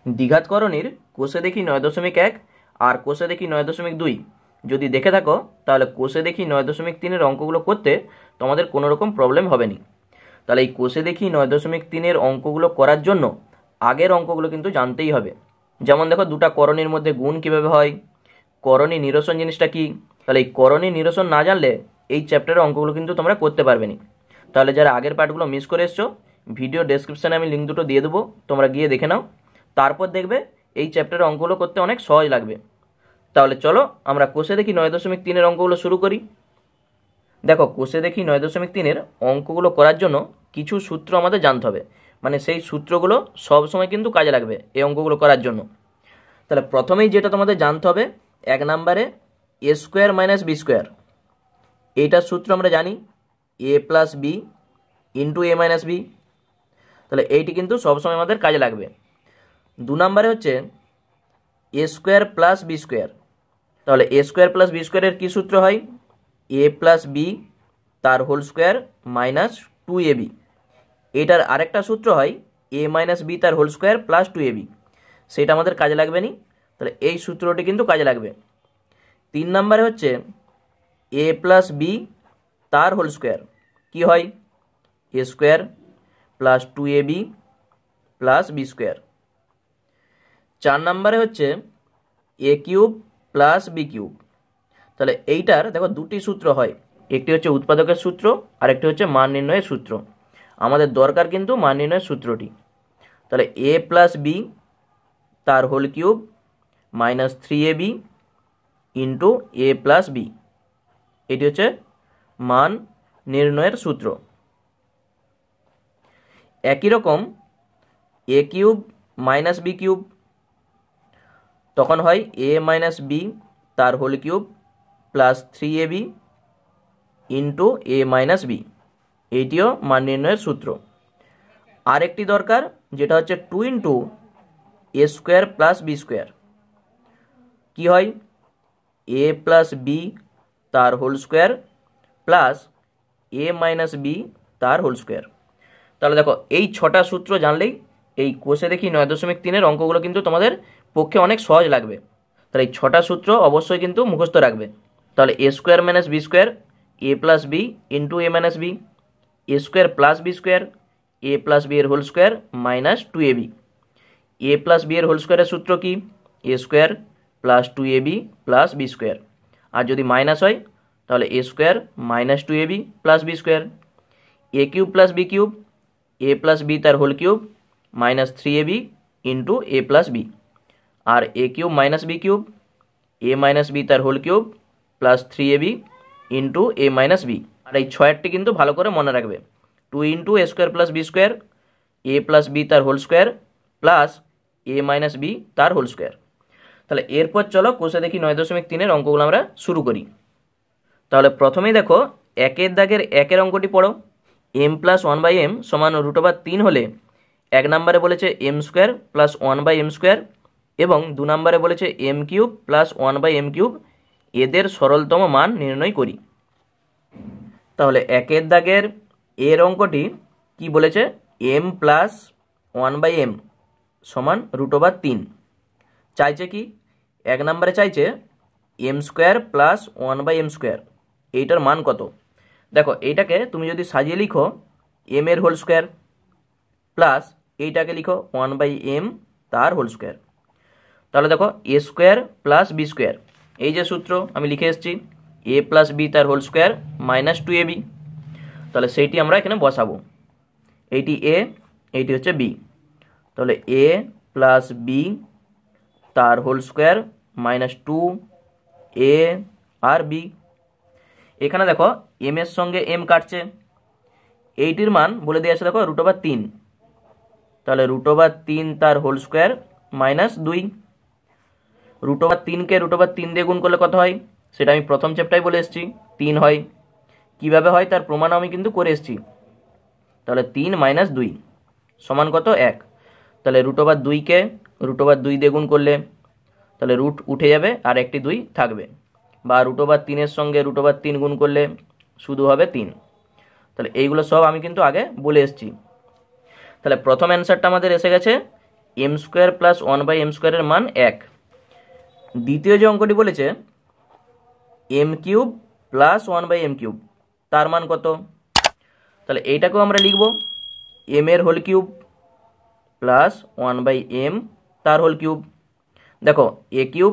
দ্বিঘাতকরণীর কোষে দেখি 9.1 আর কোষে দেখি 9.2 যদি দেখে থাকো তাহলে কোষে দেখি 9.3-এর অঙ্কগুলো করতে তোমাদের কোনো রকম প্রবলেম হবে না। তাহলে এই কোষে দেখি 9.3-এর অঙ্কগুলো করার জন্য আগের অঙ্কগুলো কিন্তু জানতেই হবে। যেমন দেখো, দুটা করণীর মধ্যে গুণ কিভাবে হয়, করণী নিরসন জিনিসটা কি। তাহলে এই করণী নিরসন না জানলে এই চ্যাপ্টারের অঙ্কগুলো কিন্তু তোমরা করতে পারবে না। তাহলে যারা আগের পার্টগুলো মিস করে এসছো, ভিডিও ডেসক্রিপশানে আমি লিঙ্ক দুটো দিয়ে দেবো, তোমরা গিয়ে দেখে নাও। তারপর দেখবে এই চ্যাপ্টারের অঙ্কগুলো করতে অনেক সহজ লাগবে। তাহলে চলো আমরা কোষে দেখি 9.3-এর অঙ্কগুলো শুরু করি। দেখো, কোষে দেখি 9.3-এর অঙ্কগুলো করার জন্য কিছু সূত্র আমাদের জানতে হবে, মানে সেই সূত্রগুলো সবসময় কিন্তু কাজে লাগবে এই অঙ্কগুলো করার জন্য। তাহলে প্রথমেই যেটা তোমাদের জানতে হবে, 1 নম্বরে a square minus B square, এইটার সূত্র আমরা জানি a plus B into A minus B. তাহলে এইটি কিন্তু সবসময় আমাদের কাজে লাগবে। 2 নম্বরে হচ্ছে a square plus B square. তাহলে a স্কোয়ার প্লাস বি স্কোয়ারের কী সূত্র হয়, a প্লাস বি তার হোল স্কোয়ার মাইনাস 2ab। এটার আরেকটা সূত্র হয় a মাইনাস বি তার হোল স্কোয়ার প্লাস 2ab, সেটা আমাদের কাজে লাগবে নি। তাহলে এই সূত্রটি কিন্তু কাজে লাগবে। 3 নম্বরে হচ্ছে a প্লাস বি তার হোল স্কোয়ার, কী হয় a square plus 2ab plus B square. 4 নম্বরে হচ্ছে a cube plus B cube. তাহলে এইটার দেখো দুটি সূত্র হয়, একটি হচ্ছে উৎপাদকের সূত্র আর একটি হচ্ছে মান নির্ণয়ের সূত্র। আমাদের দরকার কিন্তু মান নির্ণয়ের সূত্রটি। তাহলে a প্লাস বি তার whole cube minus 3ab into A plus B, এটি হচ্ছে মান নির্ণয়ের সূত্র। একই রকম a cube minus B cube, তখন হয় a মাইনাস বি তার whole cube plus 3ab into A minus B, এইটিও মান নির্ণয়ের সূত্র। আরেকটি দরকার যেটা হচ্ছে 2 into A square plus B square, কী হয় a প্লাস বি তার whole square plus A minus B তার হোল স্কোয়ার। তাহলে দেখো, এই 6টা সূত্র জানলেই এই কোষে দেখি 9.3-এর অঙ্কগুলো কিন্তু তোমাদের পক্ষে অনেক সহজ লাগবে। তাহলে এই 6টা সূত্র অবশ্যই কিন্তু মুখস্থ রাখবে। তাহলে a square minus B square, A plus B into A minus B, A square plus B square, A plus B এর whole square minus 2ab। A plus B এর হোল স্কোয়ারের সূত্র কি, A square plus 2ab plus B square. আর যদি minus হয় তাহলে A square minus 2ab plus B square. A cube plus B cube, A plus B তার whole cube minus 3ab into A plus B. আর A cube minus B cube, A minus B তার whole cube plus 3ab into A minus B. আর এই 6টি কিন্তু ভালো করে মনে রাখবে, 2 into A square plus B square, A plus B তার whole square plus A minus B তার হোল স্কোয়ার। তাহলে এরপর চলো কোষে দেখি 9.3-এর অঙ্কগুলো আমরা শুরু করি। তাহলে প্রথমেই দেখো, 1-এর দাগের 1-এর অঙ্কটি পড়ো। m প্লাস 1/m সমান √3 হলে 1 নম্বরে বলেছে m square plus 1/m square এবং 2 নম্বরে বলেছে m cube plus 1/m cube, এদের সরলতম মান নির্ণয় করি। তাহলে 1-এর দাগের এর অঙ্কটি কি বলেছে, m প্লাস 1/m সমান √3 চাইছে কি, 1 নম্বরে চাইছে m square plus 1/m square, এইটার মান কত। দেখো, এইটাকে তুমি যদি সাজিয়ে লিখো m এর হোল স্কোয়ার প্লাস এইটাকে লিখো 1/m তার হোল স্কোয়ার। তাহলে দেখো, A square plus B square, এই যে সূত্র আমি লিখে এসেছি এ প্লাস বি তার হোল স্কোয়ার মাইনাস 2ab। তাহলে সেইটি আমরা এখানে বসাবো, এইটি এ এইটি হচ্ছে বি। তাহলে এ প্লাস বি তার হোল স্কোয়ার মাইনাস 2a আর বি। এখানে দেখো m এর সঙ্গে m কাটছে, এইটির মান বলে দিয়ে আছে দেখো √3। তাহলে √3 তার হোল স্কোয়ার মাইনাস 2। √3কে √3 দিয়ে গুণ করলে কত হয়, সেটা আমি প্রথম চ্যাপ্টারে বলে এসেছি 3 হয়। কিভাবে হয় তার প্রমাণও আমি কিন্তু করে এসেছি। তাহলে 3 মাইনাস 2 সমান কত, 1। তাহলে √2কে √2 দিয়ে গুণ করলে তাহলে রুট উঠে যাবে আর একটি 2 থাকবে, বা √3-এর সঙ্গে √3 গুণ করলে শুধু হবে 3। তাহলে এইগুলো সব আমি কিন্তু আগে বলে এসেছি। তাহলে প্রথম অ্যান্সারটা আমাদের এসে গেছে এম স্কোয়ার প্লাস 1/m² মান 1। দ্বিতীয় যে অঙ্কটি বলেছে m³ প্লাস 1/m³ তার মান কত? তাহলে এইটাকেও আমরা লিখব m এর হোল কিউব প্লাস 1/m তার হোল কিউব। দেখো a³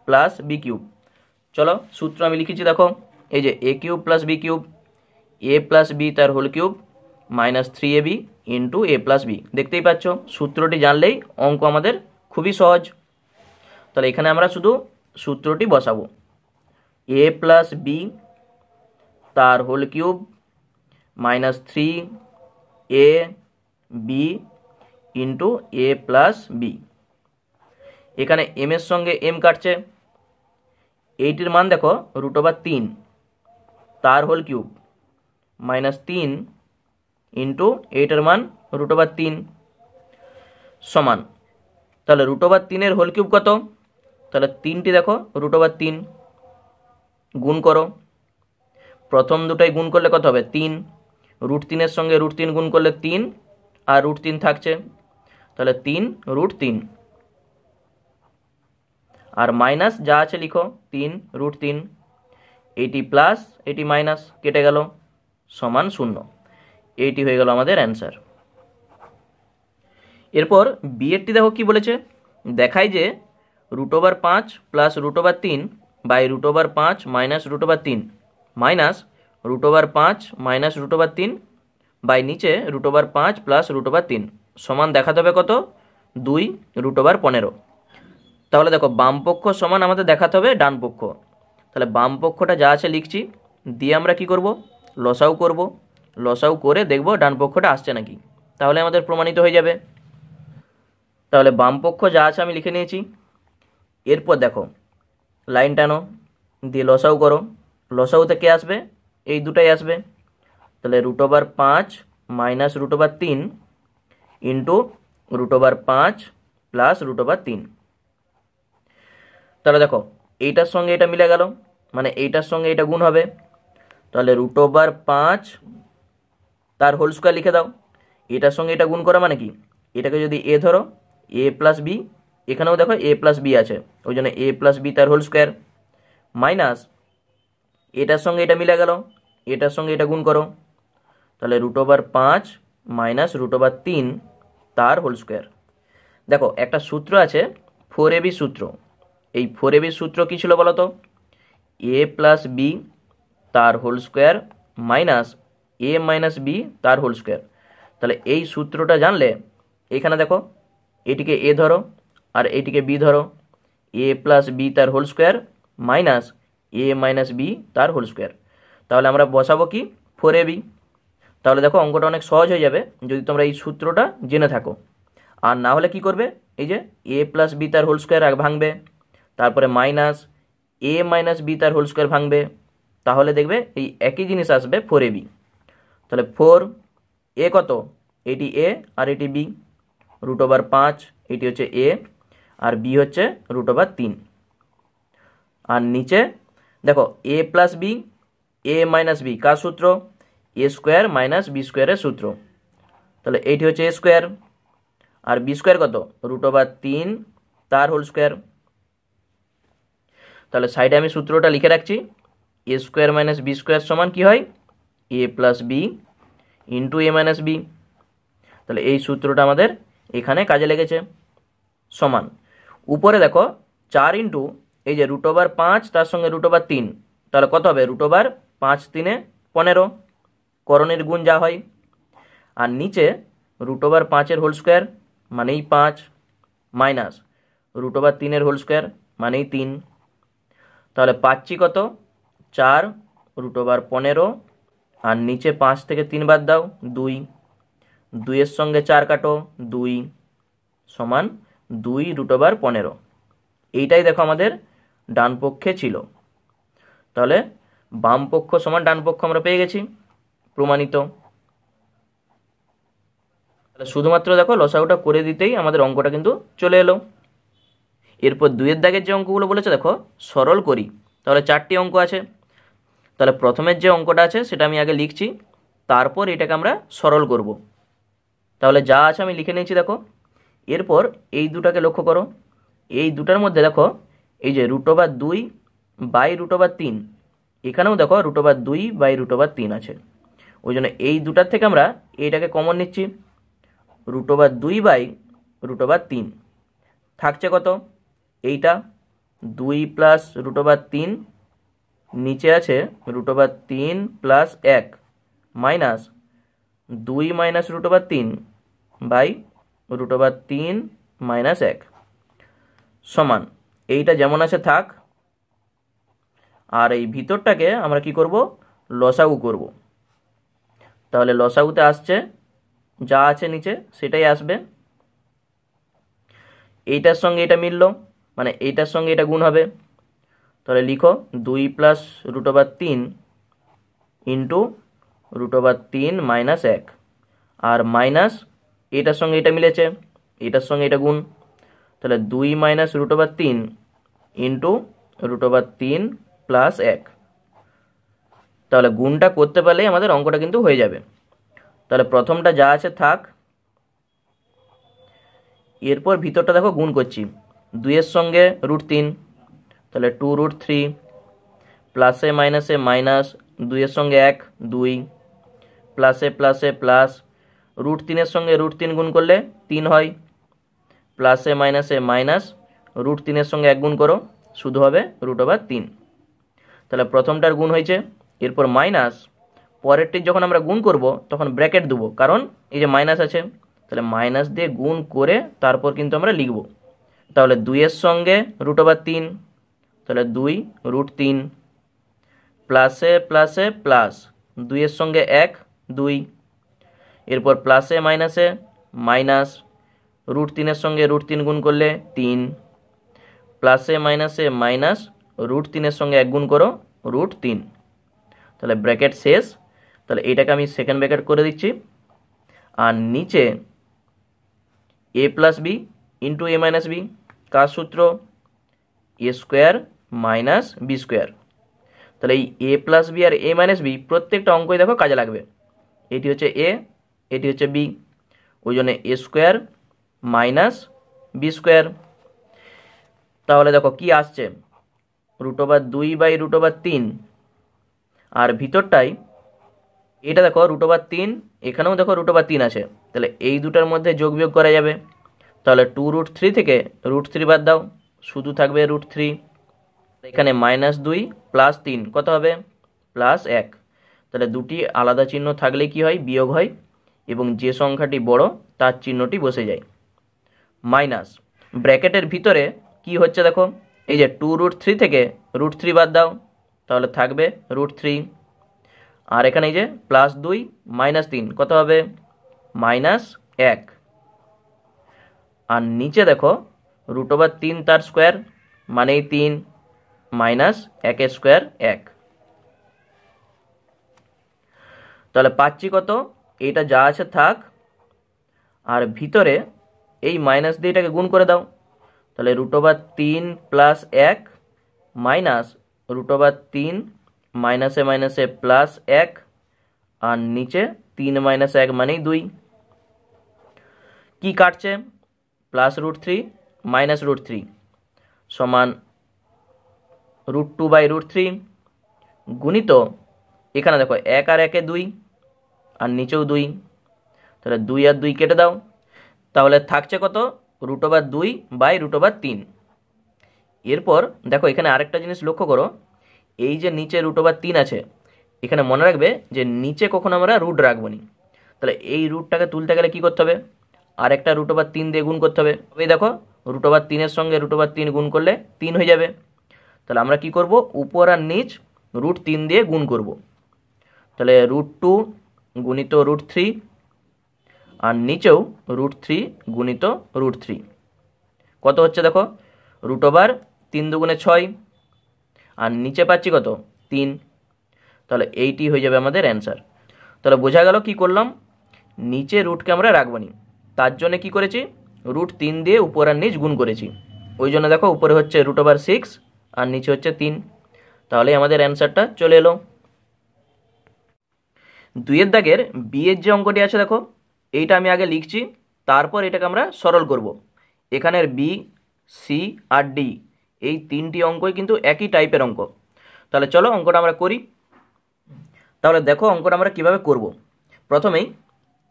প্লাস b³। চলো সূত্র আমি লিখেছি, দেখো এই যে a³ plus b³ a plus b তার whole cube -3ab into a plus b। দেখতেই পাচ্ছ সূত্রটি জানলেই অঙ্ক আমাদের খুবই সহজ। তাহলে এখানে আমরা শুধু সূত্রটি বসাবো, a প্লাস b তার whole cube -3ab into a plus b। এখানে m এর সঙ্গে m কাটছে, এইটির মান দেখো √3 তার হোল কিউব -3 ইন্টু এইটার মান √3 সমান। তাহলে √3 এর হোল কিউব কত? তাহলে 3টি দেখো √3 গুণ করো, প্রথম দুটাই গুণ করলে কত হবে? 3। √3 এর সঙ্গে √3 গুণ করলে 3 আর √3 থাকছে, তাহলে 3√3 আর মাইনাস যা আছে লিখো 3√3। এইটি প্লাস এটি মাইনাস কেটে গেল সমান 0। এইটি হয়ে গেল আমাদের অ্যান্সার। এরপর বিয়েরটি দেখো কি বলেছে, দেখাই যে √5 plus √3 by √5 minus √3 minus √5 minus √3 by নিচে √5 প্লাস √3 সমান দেখাতে হবে কত? 2√15। তাহলে দেখো বাম পক্ষ সমান আমাদের দেখাতে হবে ডান পক্ষ। তাহলে বাম পক্ষটা যা আছে লিখছি, দিয়ে আমরা কি করব? লসাউ করব। লসাউ করে দেখব ডান পক্ষটা আসছে নাকি, তাহলে আমাদের প্রমাণিত হয়ে যাবে। তাহলে বাম পক্ষ যা আছে আমি লিখে নিয়েছি। এরপর দেখো লাইন টানো, দিয়ে লসাউ করো। লসাউতে কে আসবে? এই দুটাই আসবে। তাহলে √5 মাইনাস √3 ইন্টু √5 প্লাস √3। তাহলে দেখো এইটার সঙ্গে এটা মিলে গেল, মানে এইটার সঙ্গে এটা গুণ হবে। তাহলে √5 তার হোল স্কোয়ার লিখে দাও। এটার সঙ্গে এটা গুণ করা মানে কি, এটাকে যদি a ধরো a প্লাস b, এখানেও দেখো a প্লাস b আছে, ওই জন্য a প্লাস b তার হোল স্কোয়ার মাইনাস এটার সঙ্গে এটা মিলে গেল, এটার সঙ্গে এটা গুণ করো। তাহলে √5 মাইনাস √3 তার হোল স্কোয়ার। দেখো একটা সূত্র আছে 4ab সূত্র। এই 4ab সূত্র কী ছিল বলো তো? a প্লাস b তার whole square minus a minus b তার হোল স্কোয়ার। তাহলে এই সূত্রটা জানলে এখানে দেখো এটিকে a ধরো আর এটিকে b ধরো, a প্লাস b তার whole square minus a minus b তার হোল স্কোয়ার। তাহলে আমরা বসাবো কি? 4ab। তাহলে দেখো অঙ্কটা অনেক সহজ হয়ে যাবে যদি তোমরা এই সূত্রটা জেনে থাকো। আর না হলে কি করবে, এই যে a প্লাস b তার হোল স্কোয়ার ভাঙবে, তারপরে মাইনাস a মাইনাস b তার হোল স্কোয়ার ভাঙবে, তাহলে দেখবে এই একই জিনিস আসবে 4ab। তাহলে 4 a কত? এটি a আর এটি b, √5 এটি হচ্ছে a আর b হচ্ছে √3। আর নিচে দেখো a plus b a minus b কার সূত্র? a স্কোয়ার মাইনাস b স্কোয়ারের সূত্র। তাহলে এইটি হচ্ছে a স্কোয়ার আর b স্কোয়ার কত? √3 তার হোল স্কোয়ার। তাহলে সাইডে আমি সূত্রটা লিখে রাখছি, a square minus b square সমান কি হয়? a plus b into a minus b। তাহলে এই সূত্রটা আমাদের এখানে কাজে লেগেছে। সমান উপরে দেখো 4 ইন্টু এই যে √5 তার সঙ্গে √3, তাহলে কত হবে? √5 3 15 করণের গুণ যা হয়। আর নিচে √5 হোল স্কোয়ার মানেই 5 মাইনাস √3 হোল স্কোয়ার মানেই 3। তাহলে পাচ্ছি কত? 4 √15 আর নিচে 5 থেকে 3 বাদ দাও 2, 2 এর সঙ্গে 4 কাটো 2 সমান 2√15। এইটাই দেখো আমাদের ডান পক্ষে ছিল। তাহলে বাম পক্ষ সমান ডান পক্ষ আমরা পেয়ে গেছি, প্রমাণিত। তাহলে শুধুমাত্র দেখো লসাগুটা করে দিতেই আমাদের অঙ্কটা কিন্তু চলে এলো। এরপর 2-এর দাগের যে অঙ্কগুলো বলেছে দেখো সরল করি। তাহলে 4টি অঙ্ক আছে। তাহলে প্রথমের যে অঙ্কটা আছে সেটা আমি আগে লিখছি, তারপর এটাকে আমরা সরল করব। তাহলে যা আছে আমি লিখে নিয়েছি। দেখো এরপর এই দুটাকে লক্ষ্য করো, এই দুটার মধ্যে দেখো এই যে √2/√3, এখানেও দেখো √2/√3 আছে। ওই জন্য এই দুটার থেকে আমরা এইটাকে কমন নিচ্ছি, √2/√3 থাকছে কত, এইটা 2 + √3, নিচে আছে √3 + 1 মাইনাস 2 - √3/√3 - 1 সমান এইটা যেমন আছে থাক। আর এই ভিতরটাকে আমরা কি করব, লসাগু করব। তাহলে লসাগুতে আসছে যা আছে নিচে সেটাই আসবে। এইটার সঙ্গে এটা মিলল, মানে এইটার সঙ্গে এটা গুণ হবে। তাহলে লিখো 2 + √3 ইন্টু √3 - 1, আর মাইনাস এটার সঙ্গে এটা মিলেছে, এটার সঙ্গে এটা গুণ। তাহলে 2 - √3 ইন্টু √3 + 1। তাহলে গুণটা করতে পারলেই আমাদের অঙ্কটা কিন্তু হয়ে যাবে। তাহলে প্রথমটা যা আছে থাক। এরপর ভিতরটা দেখো গুণ করছি, 2 এর সঙ্গে √3, তাহলে 2√3, প্লাসে মাইনাসে মাইনাস, 2 এর সঙ্গে 1 2, প্লাসে প্লাসে প্লাস, √3 এর সঙ্গে √3 গুণ করলে 3 হয়, প্লাসে মাইনাসে মাইনাস, √3 এর সঙ্গে 1 গুণ করো শুধু হবে √3। তাহলে প্রথমটার গুণ হয়েছে। এরপর মাইনাস, পরেরটির যখন আমরা গুণ করব তখন ব্র্যাকেট দেবো, কারণ এই যে মাইনাস আছে। তাহলে মাইনাস দিয়ে গুণ করে তারপর কিন্তু আমরা লিখব। তাহলে 2 এর সঙ্গে √3, তাহলে 2√3, প্লাসে প্লাসে প্লাস, 2 এর সঙ্গে 1 2, এরপর প্লাসে মাইনাসে মাইনাস, √3 এর সঙ্গে √3 গুণ করলে 3, প্লাসে মাইনাসে মাইনাস, √3 এর সঙ্গে 1 গুণ করো √3। তাহলে ব্র্যাকেট শেষ। তাহলে এটাকে আমি সেকেন্ড ব্র্যাকেট করে দিচ্ছি। আর নিচে a + b into a - b, কার সূত্র, a² - b²। তাহলে এই a + b R a - b প্রত্যেকটা অঙ্কই দেখো কাজে লাগবে। এটি হচ্ছে a, এটি হচ্ছে b, ওই জন্য a² - b²। তাহলে দেখো কি আসছে, √2/√3, আর ভিতরটাই এটা দেখো √3, এখানেও দেখো √3 আছে। তাহলে এই দুটার মধ্যে যোগ বিয়োগ করা যাবে। তাহলে 2√3 থেকে √3 বাদ দাও, শুধু থাকবে √3। এখানে -2 + 3 কত হবে, +1। তাহলে দুটি আলাদা চিহ্ন থাকলে কি হয়, বিয়োগ হয়, এবং যে সংখ্যাটি বড় তার চিহ্নটি বসে যায়। মাইনাস ব্র্যাকেটের ভিতরে কি হচ্ছে দেখো, এই যে 2√3 থেকে √3 বাদ দাও, তাহলে থাকবে √3। আর এখানে এই যে +2 - 3 কত হবে, -1। আর নিচে দেখো √3 তার স্কোয়ার মানেই 3, -1² 1। তাহলে পাচ্ছি কত, এইটা যা আছে থাক, আর ভিতরে এই মাইনাস দিয়ে এটাকে গুণ করে দাও। তাহলে √3 + 1 মাইনাস √3 মাইনাসে মাইনাসে +1, আর নিচে 3 - 1 মানেই 2। কি কাটছে, +√3 -√3 সমান √2/√3 গুণিত, এখানে দেখো 1 আর 1 2, আর নিচেও 2, তাহলে 2 আর 2 কেটে দাও। তাহলে থাকছে কত, √2/√3। এরপর দেখো এখানে আরেকটা জিনিস লক্ষ্য করো, এই যে নিচে √3 আছে, এখানে মনে রাখবে যে নিচে কখনো আমরা রুট রাখবো নি। তাহলে এই রুটটাকে তুলতে গেলে কি করতে হবে, আর একটা √3 দিয়ে গুণ করতে হবে। এই দেখো √3 এর সঙ্গে √3 গুণ করলে 3 হয়ে যাবে। তাহলে আমরা কি করব, উপর আর নিচ √3 দিয়ে গুণ করব। তাহলে √2 গুণিত √3, আর নিচেও √3 গুণিত √3 কত হচ্ছে দেখো, √3 × 2 = 6, আর নিচে পাচ্ছি কত, 3। তাহলে এইটি হয়ে যাবে আমাদের অ্যান্সার। তাহলে বোঝা গেল কি করলাম, নিচে রুটকে আমরা রাখবো নি, তার জন্য কি করেছি, √3 দিয়ে উপর আর নিচ গুণ করেছি। ওই জন্য দেখো উপরে হচ্ছে √6 আর নিচে হচ্ছে 3। তাহলে আমাদের অ্যান্সারটা চলে এলো। 2 এর দাগের বি এর যে অঙ্কটি আছে দেখো, এইটা আমি আগে লিখছি, তারপর এটাকে আমরা সরল করব। এখানের বি, সি আর ডি এই তিনটি অঙ্কই কিন্তু একই টাইপের অঙ্ক। তাহলে চলো অঙ্কটা আমরা করি। তাহলে দেখো অঙ্কটা আমরা কিভাবে করব। প্রথমেই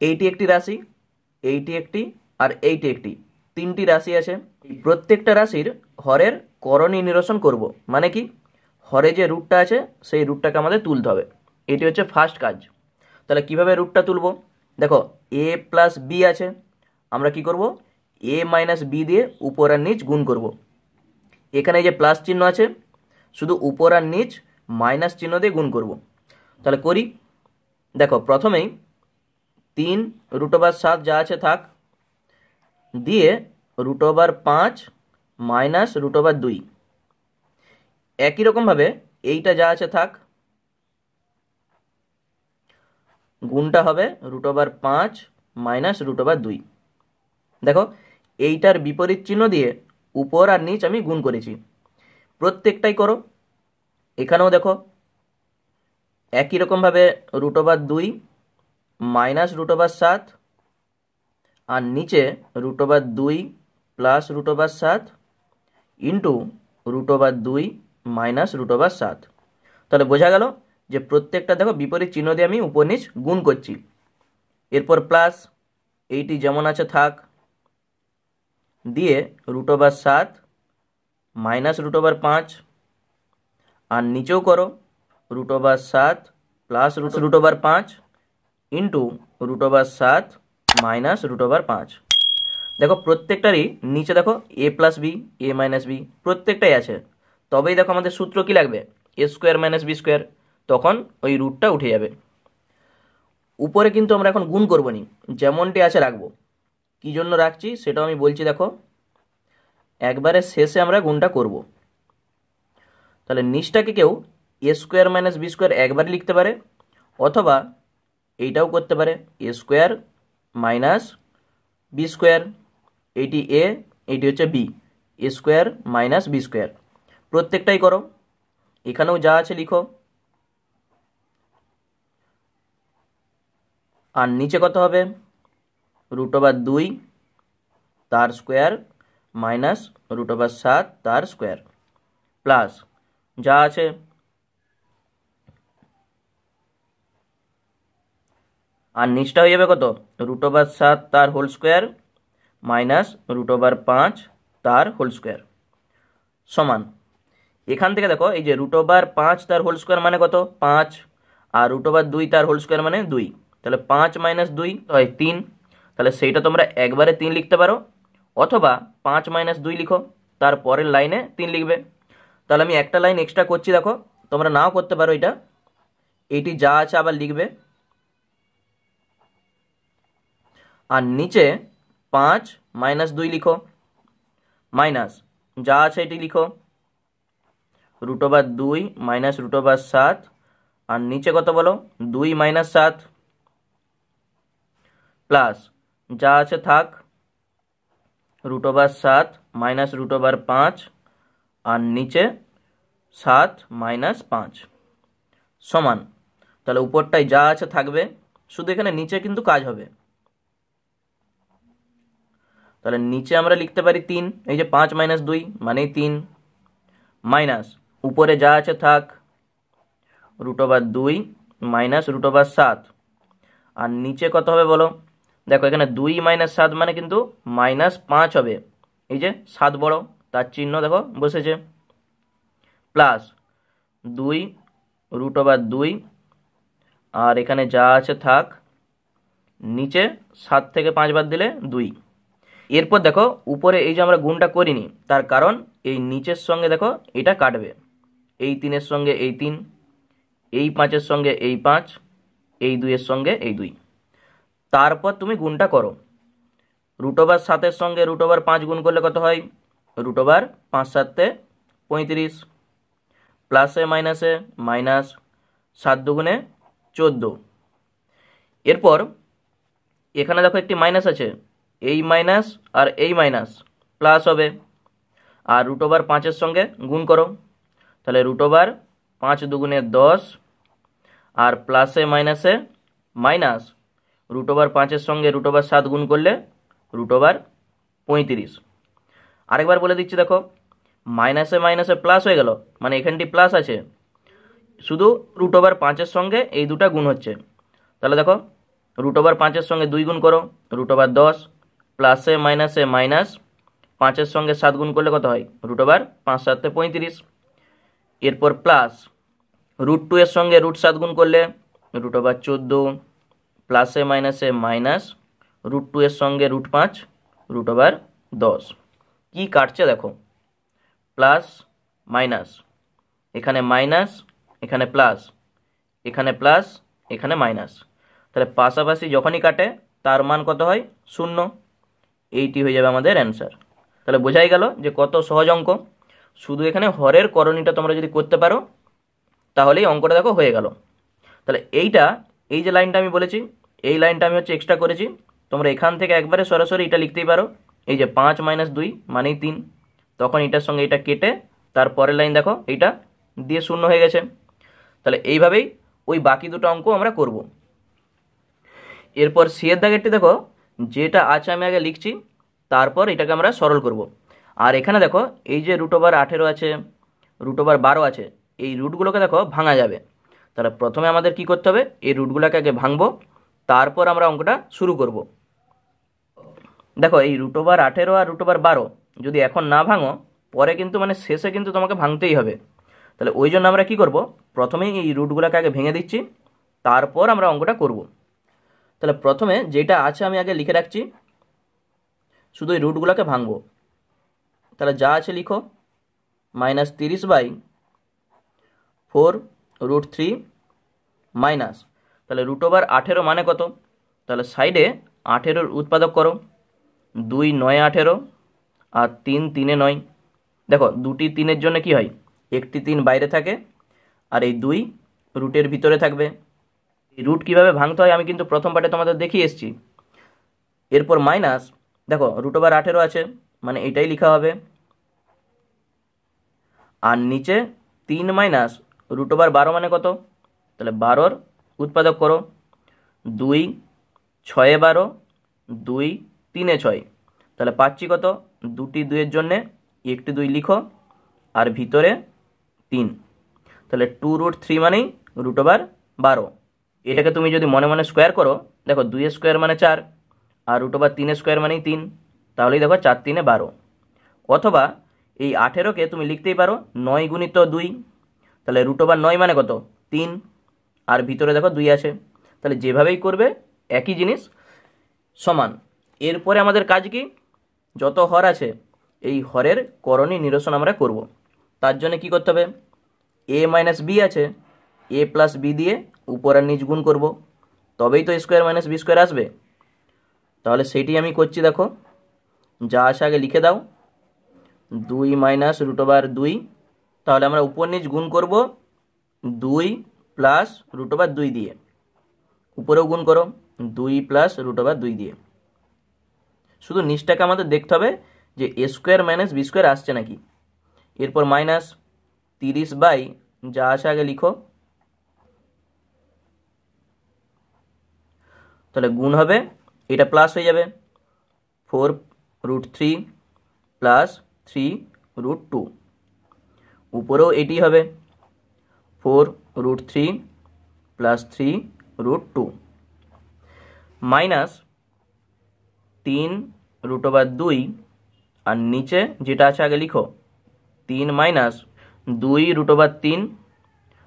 এইটি একটি রাশি, এইটি একটি আর এইটি একটি, তিনটি রাশি আছে। এই প্রত্যেকটা রাশির হরের করণী নিরসন করব। মানে কি, হরে যে রুটটা আছে সেই রুটটাকে আমাদের তুলতে হবে। এটি হচ্ছে ফার্স্ট কাজ। তাহলে কিভাবে রুটটা তুলব, দেখো এ প্লাস বি আছে, আমরা কি করব, এ মাইনাস বি দিয়ে উপর আর নিচ গুণ করব। এখানে যে প্লাস চিহ্ন আছে, শুধু উপর আর নিচ মাইনাস চিহ্ন দিয়ে গুণ করব। তাহলে করি, দেখো প্রথমেই 3√7 যা আছে থাক, দিয়ে √5 মাইনাস √2। একই রকমভাবে এইটা যা আছে থাক, গুণটা হবে √5 মাইনাস √2। দেখো এইটার বিপরীত চিহ্ন দিয়ে উপর আর নিচ আমি গুণ করেছি। প্রত্যেকটাই করো। এখানেও দেখো একই রকমভাবে √2 মাইনাস √7 আর নিচে √2 প্লাস √7 ইন্টু √2 মাইনাস √7। তাহলে বোঝা গেল যে প্রত্যেকটা দেখো বিপরীত চিহ্ন দিয়ে আমি উপর নিচ গুণ করছি। এরপর প্লাস এইটি যেমন আছে থাক, দিয়ে √7 মাইনাস √5 আর নিচেও করো √7 প্লাস √5 ইন্টু √7 মাইনাস √5। দেখো প্রত্যেকটারই নিচে দেখো এ প্লাস বি, এ মাইনাস বি প্রত্যেকটাই আছে। তবেই দেখো আমাদের সূত্র কি লাগবে, এ স্কোয়ার মাইনাস বি স্কোয়ার, তখন ওই রুটটা উঠে যাবে। উপরে কিন্তু আমরা এখন গুণ করবো নি, যেমনটি আছে রাখবো। কী জন্য রাখছি সেটাও আমি বলছি, দেখো একবারে শেষে আমরা গুণটা করব। তাহলে নিচটাকে কেউ এ স্কোয়ার মাইনাস বি স্কোয়ার একবারে লিখতে পারে, অথবা এইটাও করতে পারে এ স্কোয়ার মাইনাস বি স্কোয়ার। এইটি এ, এইটি হচ্ছে B, A square minus B square. প্রত্যেকটাই করো। এখানেও যা আছে লিখো। আর নিচে কত হবে, √2 তার স্কোয়ার মাইনাস √7 তার স্কোয়ার, প্লাস যা আছে আর নিচটা হয়ে যাবে কত, √7 তার হোল স্কোয়ার মাইনাস √5 তার হোল স্কোয়ার সমান। এখান থেকে দেখো এই যে √5 তার হোল স্কোয়ার মানে কত, 5, আর √2 তার হোল স্কোয়ার মানে 2। তাহলে 5 মাইনাস 2 হয় 3। তাহলে সেইটা তোমরা একবারে 3 লিখতে পারো, অথবা 5 মাইনাস 2 লিখো, তার পরের লাইনে 3 লিখবে। তাহলে আমি একটা লাইন এক্সট্রা করছি, দেখো তোমরা নাও করতে পারো এটা। এইটি যা আছে আবার লিখবে, আর নিচে 5 মাইনাস 2 লিখো, মাইনাস যা আছে এটি লিখো, √2 মাইনাস √7 আর নিচে কত বলো, 2 মাইনাস 7, প্লাস যা আছে থাক √7 মাইনাস √5 আর নিচে 7 মাইনাস 5 সমান। তাহলে উপরটায় যা আছে থাকবে, শুধু এখানে নিচে কিন্তু কাজ হবে। তাহলে নিচে আমরা লিখতে পারি 3, এই যে 5 মাইনাস 2 মানে 3, মাইনাস উপরে যা আছে থাক √2 মাইনাস √7 আর নিচে কত হবে বলো, দেখো এখানে 2 মাইনাস 7 মানে কিন্তু -5 হবে। এই যে 7 বড়, তার চিহ্ন দেখো বসেছে, প্লাস 2 √2 আর এখানে যা আছে থাক, নিচে 7 থেকে 5 বাদ দিলে 2। এরপর দেখো উপরে এই যে আমরা গুণটা করিনি, তার কারণ এই নিচের সঙ্গে দেখো এটা কাটবে, এই 3-এর সঙ্গে এই 3, এই 5-এর সঙ্গে এই 5, এই 2-এর সঙ্গে এই 2। তারপর তুমি গুণটা করো, √7-এর সঙ্গে √5 গুণ করলে কত হয়, √5 7 35, প্লাসে মাইনাসে মাইনাস, 7 দুগুণে 14। এরপর এখানে দেখো একটি মাইনাস আছে, এই মাইনাস আর এই মাইনাস প্লাস হবে, আর √5-এর সঙ্গে গুণ করো, তাহলে √5 দুগুণে 10 আর প্লাসে মাইনাসে মাইনাস, √5-এর সঙ্গে √7 গুণ করলে √35। আরেকবার বলে দিচ্ছি, দেখো মাইনাসে মাইনাসে প্লাস হয়ে গেল, মানে এখানটি প্লাস আছে, শুধু √5-এর সঙ্গে এই দুটা গুণ হচ্ছে। তাহলে দেখো √5-এর সঙ্গে 2 গুণ করো, √10, প্লাসে মাইনাসে মাইনাস, 5-এর সঙ্গে 7 গুণ করলে কত হয়, √5 7 35। এরপর প্লাস √2-এর সঙ্গে √7 গুণ করলে √14, প্লাসে মাইনাসে মাইনাস, √2-এর সঙ্গে √5 √10। কি কাটছে দেখো, প্লাস মাইনাস, এখানে মাইনাস, এখানে প্লাস, এখানে প্লাস, এখানে মাইনাস। তাহলে পাশাপাশি যখনই কাটে তার মান কত হয়, 0। এইটি হয়ে যাবে আমাদের অ্যান্সার। তাহলে বোঝাই গেল যে কত সহজ অঙ্ক। শুধু এখানে হরের করণীটা তোমরা যদি করতে পারো তাহলেই অঙ্কটা দেখো হয়ে গেল। তাহলে এই যে লাইনটা আমি বলেছি, এই লাইনটা আমি হচ্ছে এক্সট্রা করেছি। তোমরা এখান থেকে একবারে সরাসরি এটা লিখতেই পারো, এই যে 5 - 2 মানেই 3, তখন এটার সঙ্গে এটা কেটে তারপরের লাইন দেখো এইটা দিয়ে 0 হয়ে গেছে। তাহলে এইভাবেই ওই বাকি দুটো অঙ্ক আমরা করব। এরপর সি এর দাগেরটি দেখো, যেটা আছে আমি আগে লিখছি, তারপর এটাকে আমরা সরল করব। আর এখানে দেখো এই যে √18 আছে, √12 আছে, এই রুটগুলোকে দেখো ভাঙা যাবে। তাহলে প্রথমে আমাদের কি করতে হবে, এই রুটগুলোকে আগে ভাঙবো, তারপর আমরা অঙ্কটা শুরু করব। দেখো এই √18 আর √12 যদি এখন না ভাঙো, পরে কিন্তু মানে শেষে কিন্তু তোমাকে ভাঙতেই হবে। তাহলে ওই জন্য আমরা কি করব, প্রথমেই এই রুটগুলোকে আগে ভেঙে দিচ্ছি, তারপর আমরা অঙ্কটা করব। তাহলে প্রথমে যেটা আছে আমি আগে লিখে রাখছি, শুধু এই রুটগুলোকে ভাঙবো। তাহলে যা আছে লিখো, -30/4 √3 মাইনাস, তাহলে √18 মানে কত, তাহলে সাইডে 18-র উৎপাদক করো, 2 × 9 = 18 আর 3 × 3 = 9। দেখো দুটি 3-এর জন্য কি হয়, একটি 3 বাইরে থাকে আর এই 2 রুটের ভিতরে থাকবে। এই রুট কীভাবে ভাঙতে হয় আমি কিন্তু প্রথম পার্টে তোমাদের দেখিয়ে এসেছি। এরপর মাইনাস, দেখো √18 আছে মানে এটাই লেখা হবে, আর নিচে 3 - √12 মানে কত, তাহলে 12-র উৎপাদক করো, 2 × 6 = 12, 2 × 3 = 6, তাহলে পাচ্ছি কত, দুটি 2-এর জন্যে একটি 2 লিখো আর ভিতরে 3, তাহলে 2√3 মানেই √12। এটাকে তুমি যদি মনে মনে স্কোয়ার করো, দেখো 2 স্কোয়ার মানে 4 আর √3 স্কোয়ার মানেই 3, তাহলেই দেখো 4 × 3 = 12। অথবা এই 18কে তুমি লিখতেই পারো 9 × 2, তাহলে √9 মানে কত, 3 আর ভিতরে দেখো 2 আছে। তাহলে যেভাবেই করবে একই জিনিস সমান। এরপরে আমাদের কাজ কি, যত হর আছে এই হরের করণী নিরসন আমরা করব। তার জন্য কি করতে হবে, a - b আছে, a + b দিয়ে উপর আর নিচ গুণ করব, তবেই তো a² - b² আসবে। তাহলে সেটি আমি করছি, দেখো যা আসে আগে লিখে দাও, 2 - √2, তাহলে আমরা উপর নিচ গুণ করব 2 + √2 দিয়ে, উপরেও গুণ করো 2 + √2 দিয়ে। শুধু নিচটাকে আমাদের দেখতে হবে যে a² - b² আসছে নাকি। এরপর মাইনাস 30 যা আসে আগে লিখো, তাহলে গুণ হবে, এটা প্লাস হয়ে যাবে, 4√3 + 3√2, উপরেও এটি হবে 4√3 + 3√2, মাইনাস 3√2, আর নিচে যেটা আছে আগে লিখো 3 - 2√3,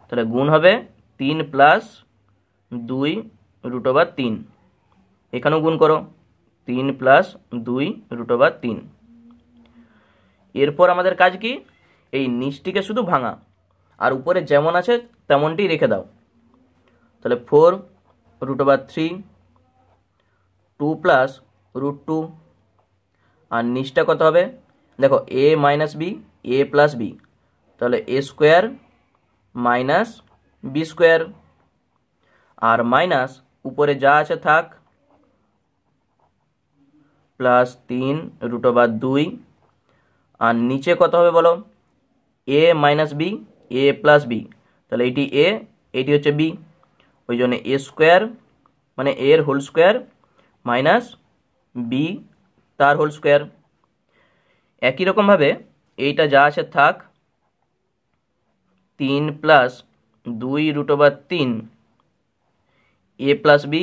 তাহলে গুণ হবে 3 + 2√3, এখানেও গুণ করো 3 + 2√3। এরপর আমাদের কাজ কি, এই নিচটিকে শুধু ভাঙা আর উপরে যেমন আছে তেমনটি রেখে দাও। তাহলে 4√3, 2 + √2, আর নিচটা কত হবে, দেখো a - b, a + b, তাহলে a² - b², আর মাইনাস উপরে যা আছে থাক, +3√2, আর নিচে কত হবে বলো, a - b, a + b, তাহলে এটি a, এটি হচ্ছে b, ওই জন্য a² মানে a এর হোল স্কোয়ার - b² তার হোল স্কোয়ার। একই রকমভাবে এইটা যা আছে থাক, 3 plus 2√3 A plus B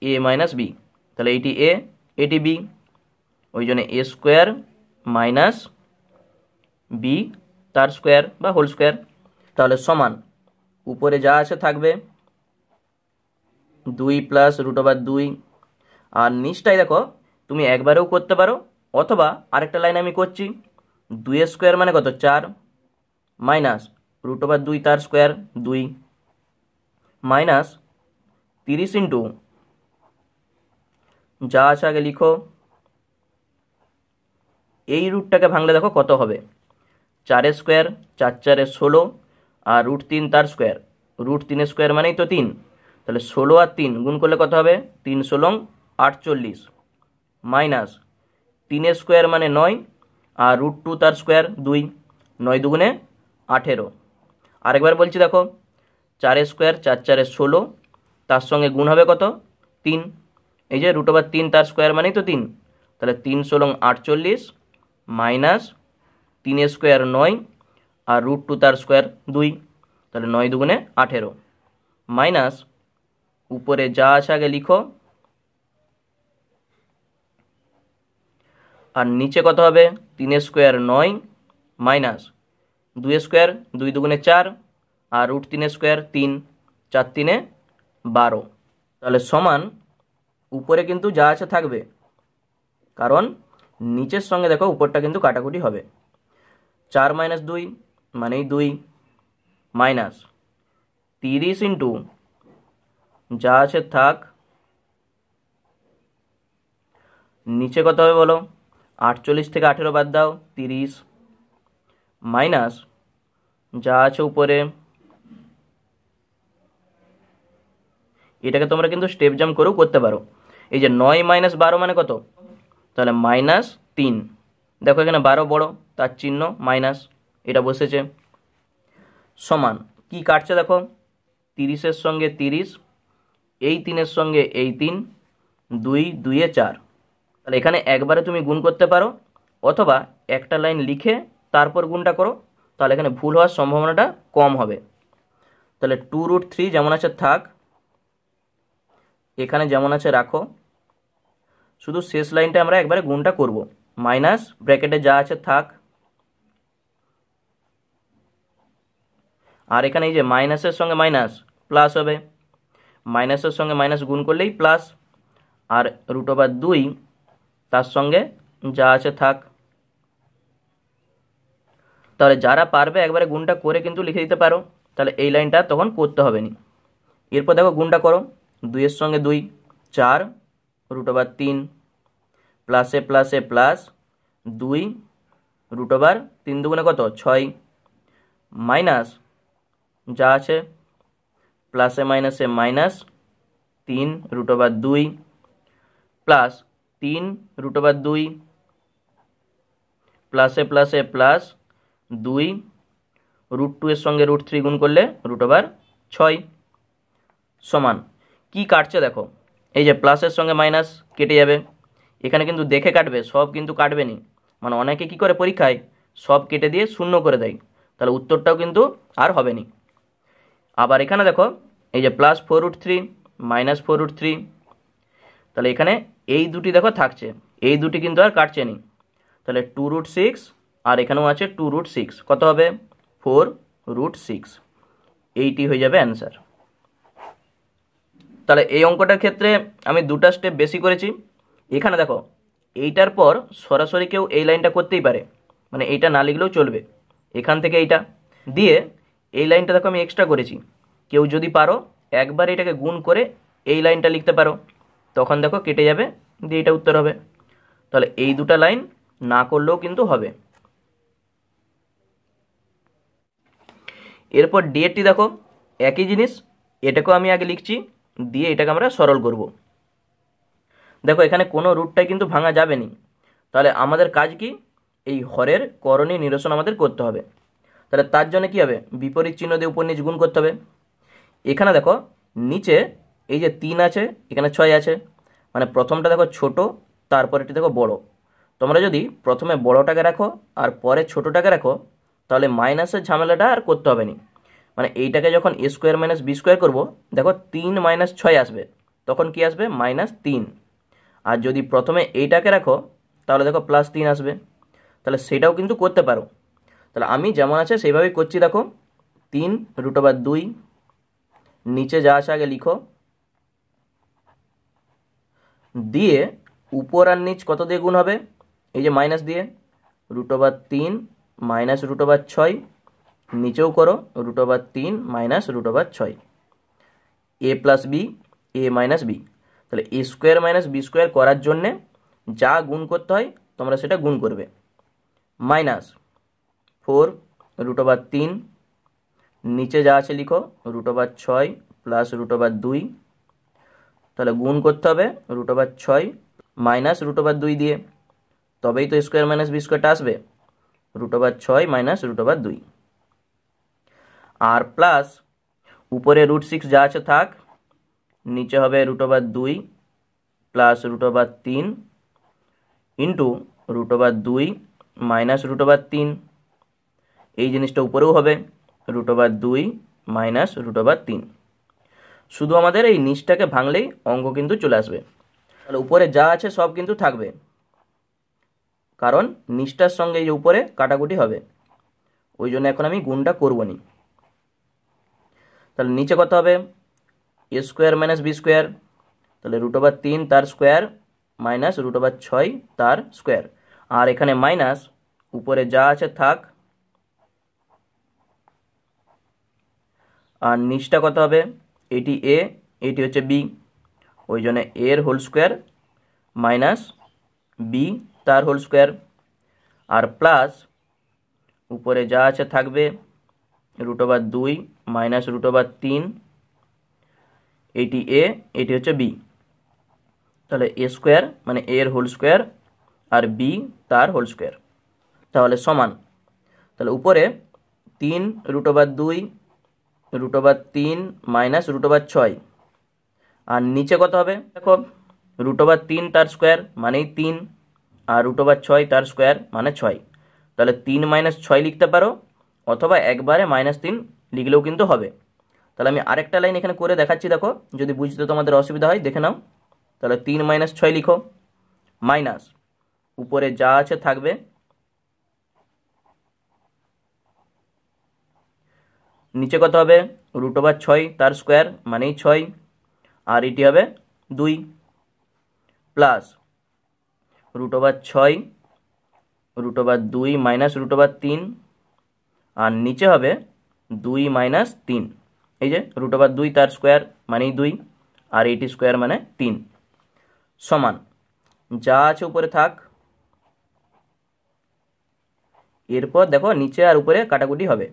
A minus B, তাহলে এইটি এ এটি বি, ওই জন্য এ স্কোয়ার মাইনাস বি তার স্কোয়ার বা হোল স্কোয়ার। তাহলে সমান উপরে যা আছে থাকবে 2 প্লাস √2, আর নিচটাই দেখো তুমি একবারেও করতে পারো, অথবা আরেকটা লাইন আমি করছি, 2 স্কোয়ার মানে কত 4 মাইনাস √2 তার স্কোয়ার 2 মাইনাস 30 ইন্টু যা আছে আগে লিখো, এই রুটটাকে ভাঙলে দেখো কত হবে, 4 স্কোয়ার 4 4 16, আর √3 তার স্কোয়ার, √3 স্কোয়ার মানেই তো 3, তাহলে 16 আর 3 গুণ করলে কত হবে, 3 16 48 মাইনাস 3 স্কোয়ার মানে 9, আর √2 তার স্কোয়ার 2, 9 দুগুণে 18। আরেকবার বলছি দেখো, 4 স্কোয়ার 4 4 16, তার সঙ্গে গুণ হবে কত 3, এই যে √3 তার স্কোয়ার মানেই তো 3, তাহলে 3 16 48 মাইনাস 3 স্কোয়ার 9, আর √2 তার স্কোয়ার 2, তাহলে 9 দুগুণে 18 মাইনাস উপরে যা আছে আগে লিখো, আর নিচে কত হবে 3 স্কোয়ার 9 মাইনাস 2 স্কোয়ার 2 দুগুণে 4, আর √3 স্কোয়ার 3, 4 3 12, তাহলে সমান উপরে কিন্তু যা আছে থাকবে, কারণ নিচের সঙ্গে দেখো উপরটা কিন্তু কাটাকুটি হবে, 4 মাইনাস 2 মানেই 2 মাইনাস 30 ইন্টু যা আছে থাক, নিচে কত হবে বলো, 48 থেকে 18 বাদ দাও 30 মাইনাস যা আছে উপরে, এটাকে তোমরা কিন্তু স্টেপ জাম্প করেও করতে পারো, এই যে 9 মাইনাস 12 মানে কত, তাহলে মাইনাস 3, দেখো এখানে 12 বড় তার চিহ্ন মাইনাস, এটা বসেছে, সমান কি কাটছে দেখো, 30-এর সঙ্গে 30, এই 3-এর সঙ্গে এই 3, 2 2 4, তাহলে এখানে একবারে তুমি গুণ করতে পারো, অথবা একটা লাইন লিখে তারপর গুণটা করো, তাহলে এখানে ভুল হওয়ার সম্ভাবনাটা কম হবে। তাহলে 2√3 যেমন আছে থাক, এখানে যেমন আছে রাখো, শুধু শেষ লাইনটা আমরা একবারে গুণটা করব, মাইনাস ব্র্যাকেটে যা আছে থাক, আর এখানে এই যে মাইনাসের সঙ্গে মাইনাস প্লাস হবে, মাইনাসের সঙ্গে মাইনাস গুণ করলেই প্লাস, আর √2 তার সঙ্গে যা আছে থাক। তাহলে যারা পারবে একবারে গুণটা করে কিন্তু লিখে দিতে পারো, তাহলে এই লাইনটা তখন করতে হবে না। এরপর দেখো গুণটা করো, 2-এর সঙ্গে 2 4, √3 প্লাসে প্লাসে প্লাস 2, √3 দুগুণে কত 6, মাইনাস যা আছে প্লাসে মাইনাসে মাইনাস 3 √2 প্লাস 3 √2 প্লাসে প্লাসে প্লাস 2, √2 এর সঙ্গে √3 গুণ করলে √6 সমান কি কাটছে দেখো, এই যে প্লাসের সঙ্গে মাইনাস কেটে যাবে, এখানে কিন্তু দেখে কাটবে, সব কিন্তু কাটবে নি, মানে অনেকে কি করে পরীক্ষায় সব কেটে দিয়ে শূন্য করে দেয়, তাহলে উত্তরটাও কিন্তু আর হবে নি। আবার এখানে দেখো এই যে প্লাস 4√3 মাইনাস 4√3, তাহলে এখানে এই দুটি দেখো থাকছে, এই দুটি কিন্তু আর কাটছে নি, তাহলে 2√6, আর এখানেও আছে 2√6, কত হবে 4√6, এইটি হয়ে যাবে অ্যান্সার। তাহলে এই অঙ্কটার ক্ষেত্রে আমি দুটা স্টেপ বেশি করেছি, এখানে দেখো এইটার পর সরাসরি কেউ এই লাইনটা করতেই পারে, মানে এইটা না লিখলেও চলবে, এখান থেকে এইটা দিয়ে এই লাইনটা দেখো আমি এক্সট্রা করেছি, কেউ যদি পারো একবার এটাকে গুণ করে এই লাইনটা লিখতে পারো, তখন দেখো কেটে যাবে, দিয়ে এটা উত্তর হবে। তাহলে এই দুটা লাইন না করলেও কিন্তু হবে। এরপর ডিএটি দেখো একই জিনিস, এটাকেও আমি আগে লিখছি, দিয়ে এটাকে আমরা সরল করব। দেখো এখানে কোনো রুটটাই কিন্তু ভাঙা যাবে না, তাহলে আমাদের কাজ কি, এই হরের করণীয় নিরসন আমাদের করতে হবে। তাহলে তার জন্য কি হবে, বিপরীত চিহ্ন দিয়ে উপর নিচ গুণ করতে হবে। এখানে দেখো নিচে এই যে 3 আছে, এখানে 6 আছে, মানে প্রথমটা দেখো ছোট, তারপর এটি দেখো বড়, তোমরা যদি প্রথমে বড়টাকে রাখো আর পরে ছোটোটাকে রাখো তাহলে মাইনাসের ঝামেলাটা আর করতে হবে না। মানে এইটাকে যখন এ স্কোয়ার মাইনাস বি স্কোয়ার করবো, দেখো 3 মাইনাস 6 আসবে, তখন কি আসবে -3। আর যদি প্রথমে এইটাকে রাখো তাহলে দেখো +3 আসবে, তাহলে সেটাও কিন্তু করতে পারো। তাহলে আমি যেমন আছে সেইভাবেই করছি। দেখো 3√2, নিচে যা আছে আগে লিখো, দিয়ে উপর আর নিচ কত দিয়ে গুণ হবে, এই যে মাইনাস দিয়ে, √3 মাইনাস √6, নিচেও করো √3 minus √6, a plus B a minus B. তাহলে A square minus B square করার জন্যে যা গুণ করতে হয় তোমরা সেটা গুণ করবে। -4√3, নিচে যা আছে লিখো √6 প্লাস √2, তাহলে গুণ করতে হবে √6 মাইনাস √2 দিয়ে, তবেই তো স্কোয়ার মাইনাস বি স্কোয়ারটা আসবে, √6 মাইনাস √2। আর প্লাস উপরে √6 যা আছে থাক, নিচে হবে √2 প্লাস √3 ইন্টু √2 মাইনাস √3, এই জিনিসটা উপরেও হবে √2 মাইনাস √3। শুধু আমাদের এই নিচটাকে ভাঙলেই অঙ্ক কিন্তু চলে আসবে। তাহলে উপরে যা আছে সব কিন্তু থাকবে, কারণ নিচটার সঙ্গে এই উপরে কাটাকুটি হবে, ওই জন্য এখন আমি গুণটা করব নি। তাহলে নিচে কত হবে, এ স্কোয়ার মাইনাস বি স্কোয়ার, তাহলে √3 তার স্কোয়ার মাইনাস √6 তার স্কোয়ার, আর এখানে মাইনাস উপরে যা আছে থাক, আর নিচটা কত হবে, এটি এ এটি হচ্ছে বি, ওই জন্য এর হোল স্কোয়ার মাইনাস বি তার হোল স্কোয়ার, আর প্লাস উপরে যা আছে থাকবে √2 মাইনাস √3, এটি এ এটি হচ্ছে বি, তাহলে এ স্কোয়ার মানে এর হোল স্কোয়ার আর বি তার হোল স্কোয়ার, তাহলে সমান। তাহলে উপরে 3√2 √3 মাইনাস √6, আর নিচে কত হবে, দেখো √3 তার স্কোয়ার মানেই 3, আর √6 তার স্কোয়ার মানে 6, তাহলে 3 মাইনাস 6 লিখতে পারো, অথবা একবারে -3 লিখলেও কিন্তু হবে। তাহলে আমি আরেকটা লাইন এখানে করে দেখাচ্ছি, দেখো যদি বুঝতে তোমাদের অসুবিধা হয় দেখে নাও। তাহলে 3 মাইনাস 6 লিখো, মাইনাস উপরে যা আছে থাকবে, নিচে কত হবে √6 তার স্কোয়ার মানেই 6, আর এটি হবে 2, প্লাস √6 √2 মাইনাস √3, আর নিচে হবে 2 মাইনাস 3, এই যে √2 তার স্কোয়ার মানেই 2, আর এটি স্কোয়ার মানে 3, সমান যা আছে উপরে থাক। এরপর দেখো নিচে আর উপরে কাটাকুটি হবে,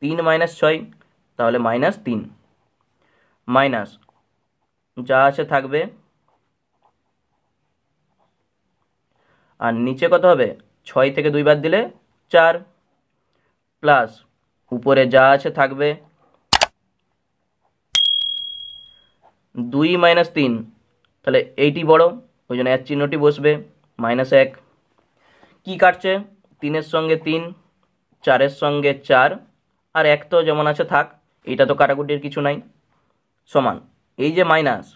3 মাইনাস 6 তাহলে -3, মাইনাস যা আছে থাকবে, আর নিচে কত হবে 6 থেকে 2 বাদ দিলে 4, প্লাস উপরে যা আছে থাকবে 2 মাইনাস 3, তাহলে এইটি বড়, ওই জন্য এর চিহ্নটি বসবে -1। কি কাটছে, 3-এর সঙ্গে 3, 4-এর সঙ্গে 4, আর 1 তো যেমন আছে থাক, এটা তো কাটাকুটির কিছু নাই, সমান এই যে মাইনাস,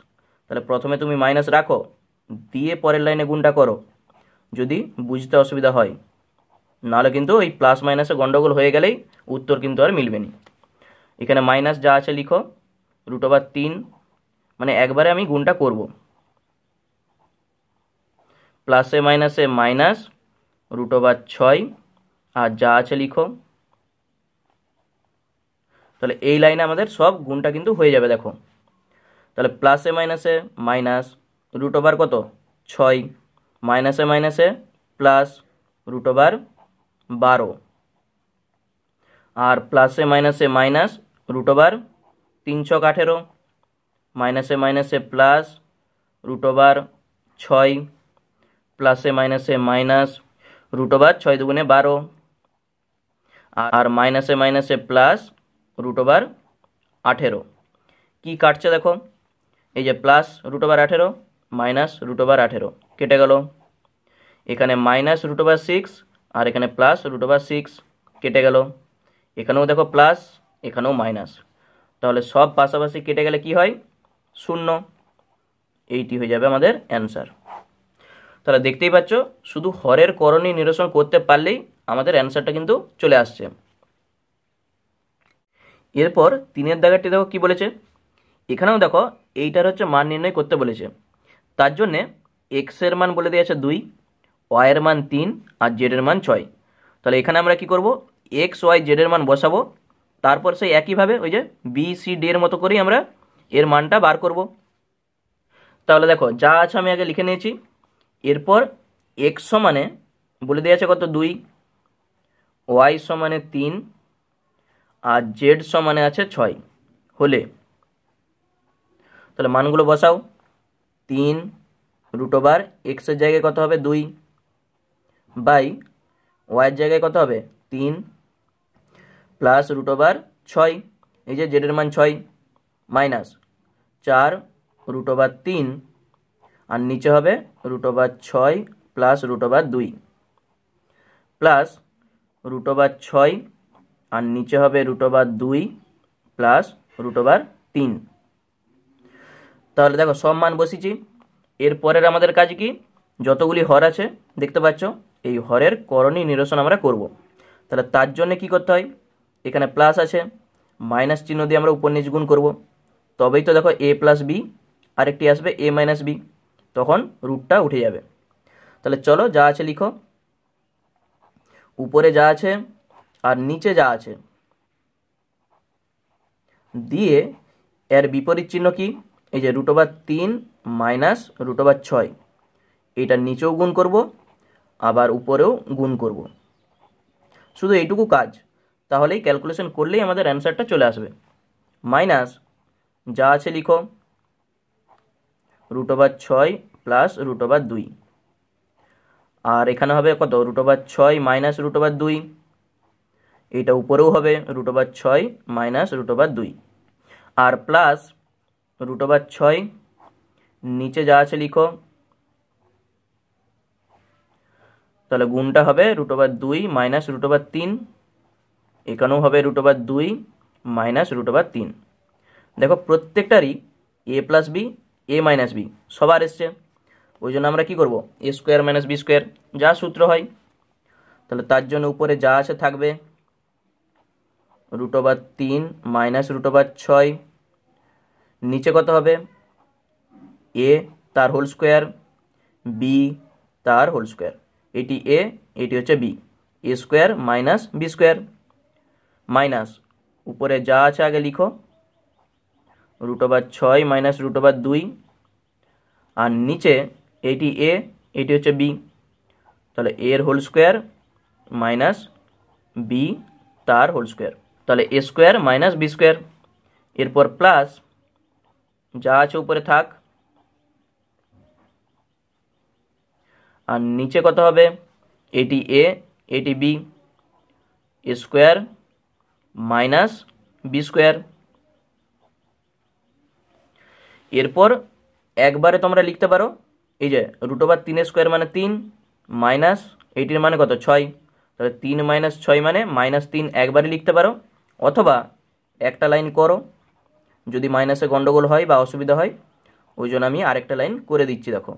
তাহলে প্রথমে তুমি মাইনাস রাখো, দিয়ে পরের লাইনে গুণটা করো যদি বুঝতে অসুবিধা হয়, নাহলে কিন্তু ওই প্লাস মাইনাসে গন্ডগোল হয়ে গেলেই উত্তর কিন্তু আর মিলবে না। এখানে মাইনাস যা আছে লিখো, √3 মানে একবারে আমি গুণটা করব, প্লাসে মাইনাসে মাইনাস √6, আর যা আছে লিখো। তাহলে এই লাইনে আমাদের সব গুণটা কিন্তু হয়ে যাবে। দেখো তাহলে প্লাসে মাইনাসে মাইনাস √ কত 6, মাইনাসে মাইনাসে প্লাস √12, আর প্লাসে মাইনাসে মাইনাস √3 × 18, মাইনাসে মাইনাসে প্লাস √6, প্লাসে মাইনাসে মাইনাস √6 × 2 = 12, আর মাইনাসে মাইনাসে প্লাস √18। কি কাটছে দেখো, এই যে প্লাস √18 মাইনাস √18 কেটে গেল, এখানে -√6 আর এখানে +√6 কেটে গেল, এখানেও দেখো প্লাস, এখানেও মাইনাস, তাহলে সব পাশাপাশি কেটে গেলে কি হয়? 0। এইটি হয়ে যাবে আমাদের অ্যান্সার। তাহলে দেখতেই পাচ্ছ শুধু হরের করণী নিরসন করতে পারলেই আমাদের অ্যান্সারটা কিন্তু চলে আসছে। এরপর 3 দাগেরটি দেখো কি বলেছে, এখানেও দেখো এইটার হচ্ছে মান নির্ণয় করতে বলেছে। তার জন্যে এক্স এর মান বলে দিয়েছে 2, ওয়াই এর মান 3 আর জেড এর মান 6। তাহলে এখানে আমরা কি করব, এক্স ওয়াই জেড এর মান বসাবো, তারপর সেই একইভাবে ওই যে বি সি ডি এর মতো করেই আমরা এর মানটা বার করব। তাহলে দেখো যা আছে আমি আগে লিখে নিয়েছি। এরপর এক্স সমানে বলে দিয়েছে কত 2, ওয়াই সমানে 3 আর জেড সমানে আছে 6 হলে, তাহলে মানগুলো বসাও। 3 এক্স এর জায়গায় কত হবে 2 বাই ওয়াইয়ের জায়গায় কত হবে 3 প্লাস √6, এই যে জেড এর মান 6 মাইনাস 4 √3 আর নিচে হবে √6 প্লাস √2 প্লাস √6 আর নিচে হবে √2 প্লাস √3। তাহলে দেখো সব মান বসিয়েছি। এরপরের আমাদের কাজ কি, যতগুলি হর আছে দেখতে পাচ্ছ এই হরের করণী নিরসন আমরা করব। তাহলে তার জন্য কি করতে হয়, এখানে প্লাস আছে, মাইনাস চিহ্ন দিয়ে আমরা উপর নিচ গুণ করব, তবেই তো দেখো a প্লাস বি আরেকটি আসবে a মাইনাস বি, তখন রুটটা উঠে যাবে। তাহলে চলো যা আছে লিখো, উপরে যা আছে আর নিচে যা আছে দিয়ে এর বিপরীত চিহ্ন কি, এই যে √3 মাইনাস √6, এইটার নিচেও গুণ করব আবার উপরেও গুণ করব, শুধু এইটুকু কাজ, তাহলেই ক্যালকুলেশন করলেই আমাদের অ্যান্সারটা চলে আসবে। মাইনাস যা আছে লিখো √6 প্লাস √2, আর এখানে হবে কত √6 মাইনাস √2, এটা উপরেও হবে √6 মাইনাস √2 আর প্লাস √6 নিচে যা আছে লিখো, তাহলে গুণটা হবে √2 মাইনাস √3, এখানেও হবে √2 মাইনাস √3। দেখো প্রত্যেকটারই a plus B a minus B সবার এসছে, ওই জন্য আমরা কি করব, a square minus B square যা সূত্র হয়। তাহলে তার জন্য উপরে যা আছে থাকবে √3 মাইনাস √6, নিচে কত হবে a তার হোল স্কোয়ার বি তার হোল স্কোয়ার, এটি a এটি হচ্ছে b, a square minus B square minus উপরে যা আছে আগে লিখো √6 মাইনাস √2 আর নিচে এটি a এটি হচ্ছে b, তাহলে a এর হোল স্কোয়ার মাইনাস b তার হোল স্কোয়ার, তাহলে a square minus B square. এরপর প্লাস যা আছে উপরে থাক আর নিচে কত হবে, এটি a এটি b, a square minus B square. এরপর একবারে তোমরা লিখতে পারো, এই যে √3 স্কোয়ার মানে 3 মাইনাস এইটির মানে কত 6, তাহলে 3 মাইনাস 6 মানে -3 একবারে লিখতে পারো, অথবা একটা লাইন করো যদি মাইনাসে গন্ডগোল হয় বা অসুবিধা হয়, ওই জন্য আমি আরেকটা লাইন করে দিচ্ছি দেখো।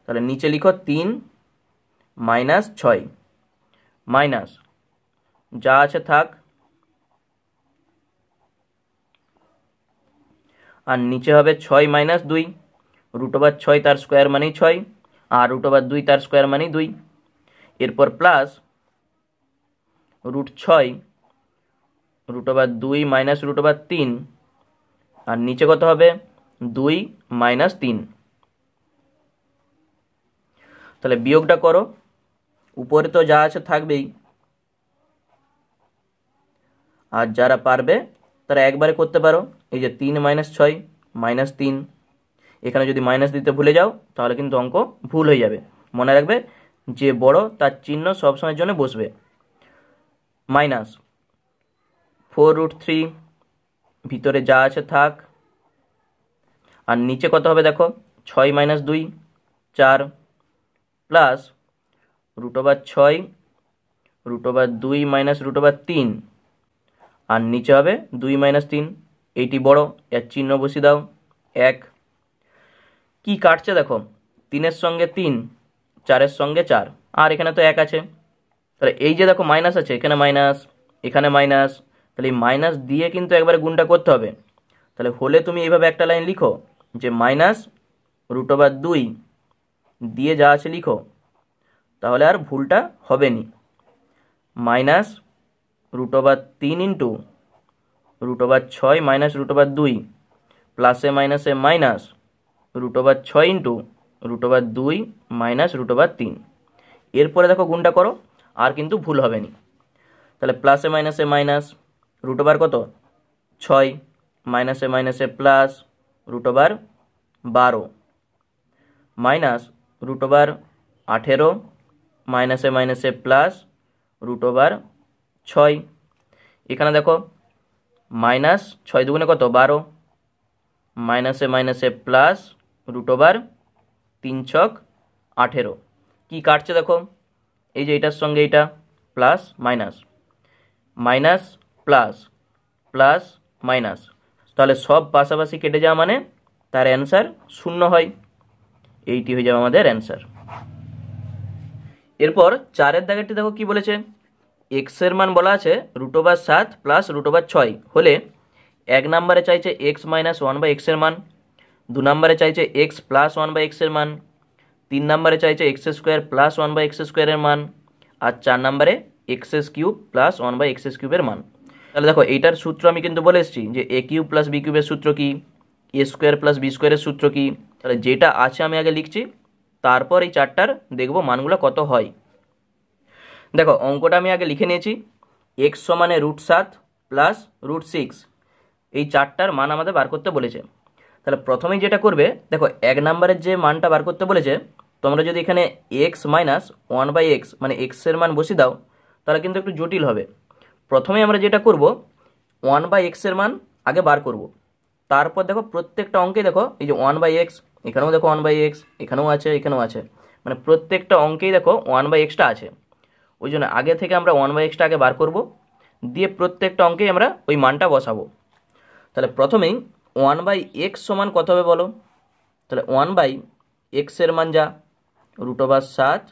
তাহলে নিচে লিখো 3 মাইনাস 6 মাইনাস যা আছে থাক আর নিচে হবে 6 মাইনাস 2, √6 তার স্কোয়ার মানেই 6 আর √2 তার স্কোয়ার মানেই 2। এরপর প্লাস √6 √2 মাইনাস √3 আর নিচে কত হবে 2 মাইনাস 3। তাহলে বিয়োগটা করো, উপরে তো যা আছে থাকবেই, আর যারা পারবে তারা একবারে করতে পারো, এই যে 3 মাইনাস 6 মাইনাস 3, এখানে যদি মাইনাস দিতে ভুলে যাও তাহলে কিন্তু অঙ্ক ভুল হয়ে যাবে। মনে রাখবে যে বড় তার চিহ্ন সবসময়ের জন্য বসবে। মাইনাস 4√3 ভিতরে যা আছে থাক আর নিচে কত হবে দেখো 6 মাইনাস 2 4 প্লাস √6 √2 মাইনাস √3, আর নিচে হবে 2 মাইনাস 3, এইটি বড়, এর চিহ্ন বসিয়ে দাও 1। কি কাটছে দেখো, 3-এর সঙ্গে 3, 4-এর সঙ্গে 4, আর এখানে তো 1 আছে, তাহলে এই যে দেখো মাইনাস আছে, এখানে মাইনাস, এখানে মাইনাস, তাহলে এই মাইনাস দিয়ে কিন্তু একবারে গুণটা করতে হবে। তাহলে হলে তুমি এইভাবে একটা লাইন লিখো যে মাইনাস √2 দিয়ে যা আছে লিখো, তাহলে আর ভুলটা হবে নি। মাইনাস √3 ইন্টু √6 মাইনাস √2, প্লাসে মাইনাসে মাইনাস √6 ইন্টু √2 মাইনাস √3। এরপরে দেখো গুণটা করো, আর কিন্তু ভুল হবে নি। তাহলে প্লাসে মাইনাসে মাইনাস, √, কত 6, মাইনাসে মাইনাসে প্লাস √12, মাইনাস √18, মাইনাসে মাইনাসে প্লাস √6। এখানে দেখো মাইনাস 6 দুগুণে কত 12, মাইনাসে মাইনাসে প্লাস √3 ছক 18। কি কাটছে দেখো, এই যে এটার সঙ্গে এটা plus minus, minus plus, plus minus, তাহলে সব পাশাপাশি কেটে যাওয়া মানে তার অ্যান্সার 0 হয়। এইটি হয়ে যাবে আমাদের অ্যান্সার। এরপর 4-এর দাগেরটি দেখো কি বলেছে, এক্সের মান বলা আছে √7 প্লাস √6 হলে 1 নম্বরে চাইছে x মাইনাস 1/x এর মান, 2 নম্বরে চাইছে x প্লাস 1/x এর মান, 3 নম্বরে চাইছে x² প্লাস 1/x² এর মান, আর 4 নম্বরে x³ প্লাস 1/x³ এর মান। তাহলে দেখো এইটার সূত্র আমি কিন্তু বলে এসেছি যে a³ প্লাস b³ এর সূত্র কি, a² প্লাস b² এর সূত্র কি। তাহলে যেটা আছে আমি আগে লিখছি, তারপর এই 4টার দেখবো মানগুলো কত হয়। দেখো অঙ্কটা আমি আগে লিখে নিয়েছি, x সমানে √7 প্লাস √6, এই 4টার মান আমাদের বার করতে বলেছে। তাহলে প্রথমেই যেটা করবে, দেখো 1 নম্বরের যে মানটা বার করতে বলেছে, তোমরা যদি এখানে x মাইনাস 1/x মানে x এর মান বসিয়ে দাও, তাহলে কিন্তু একটু জটিল হবে। প্রথমে আমরা যেটা করব, 1/x এর মান আগে বার করব, তারপর দেখো প্রত্যেকটা অঙ্কে দেখো এই যে 1/x, এখানেও দেখো 1/x, এখানেও আছে, এখানেও আছে, মানে প্রত্যেকটা অঙ্কেই দেখো 1/xটা আছে। ওই জন্য আগে থেকে আমরা 1/xটা আগে বার করব, দিয়ে প্রত্যেকটা অঙ্কেই আমরা ওই মানটা বসাবো। তাহলে প্রথমেই 1/x সমান কত হবে বলো, তাহলে 1/x এর মান যা √7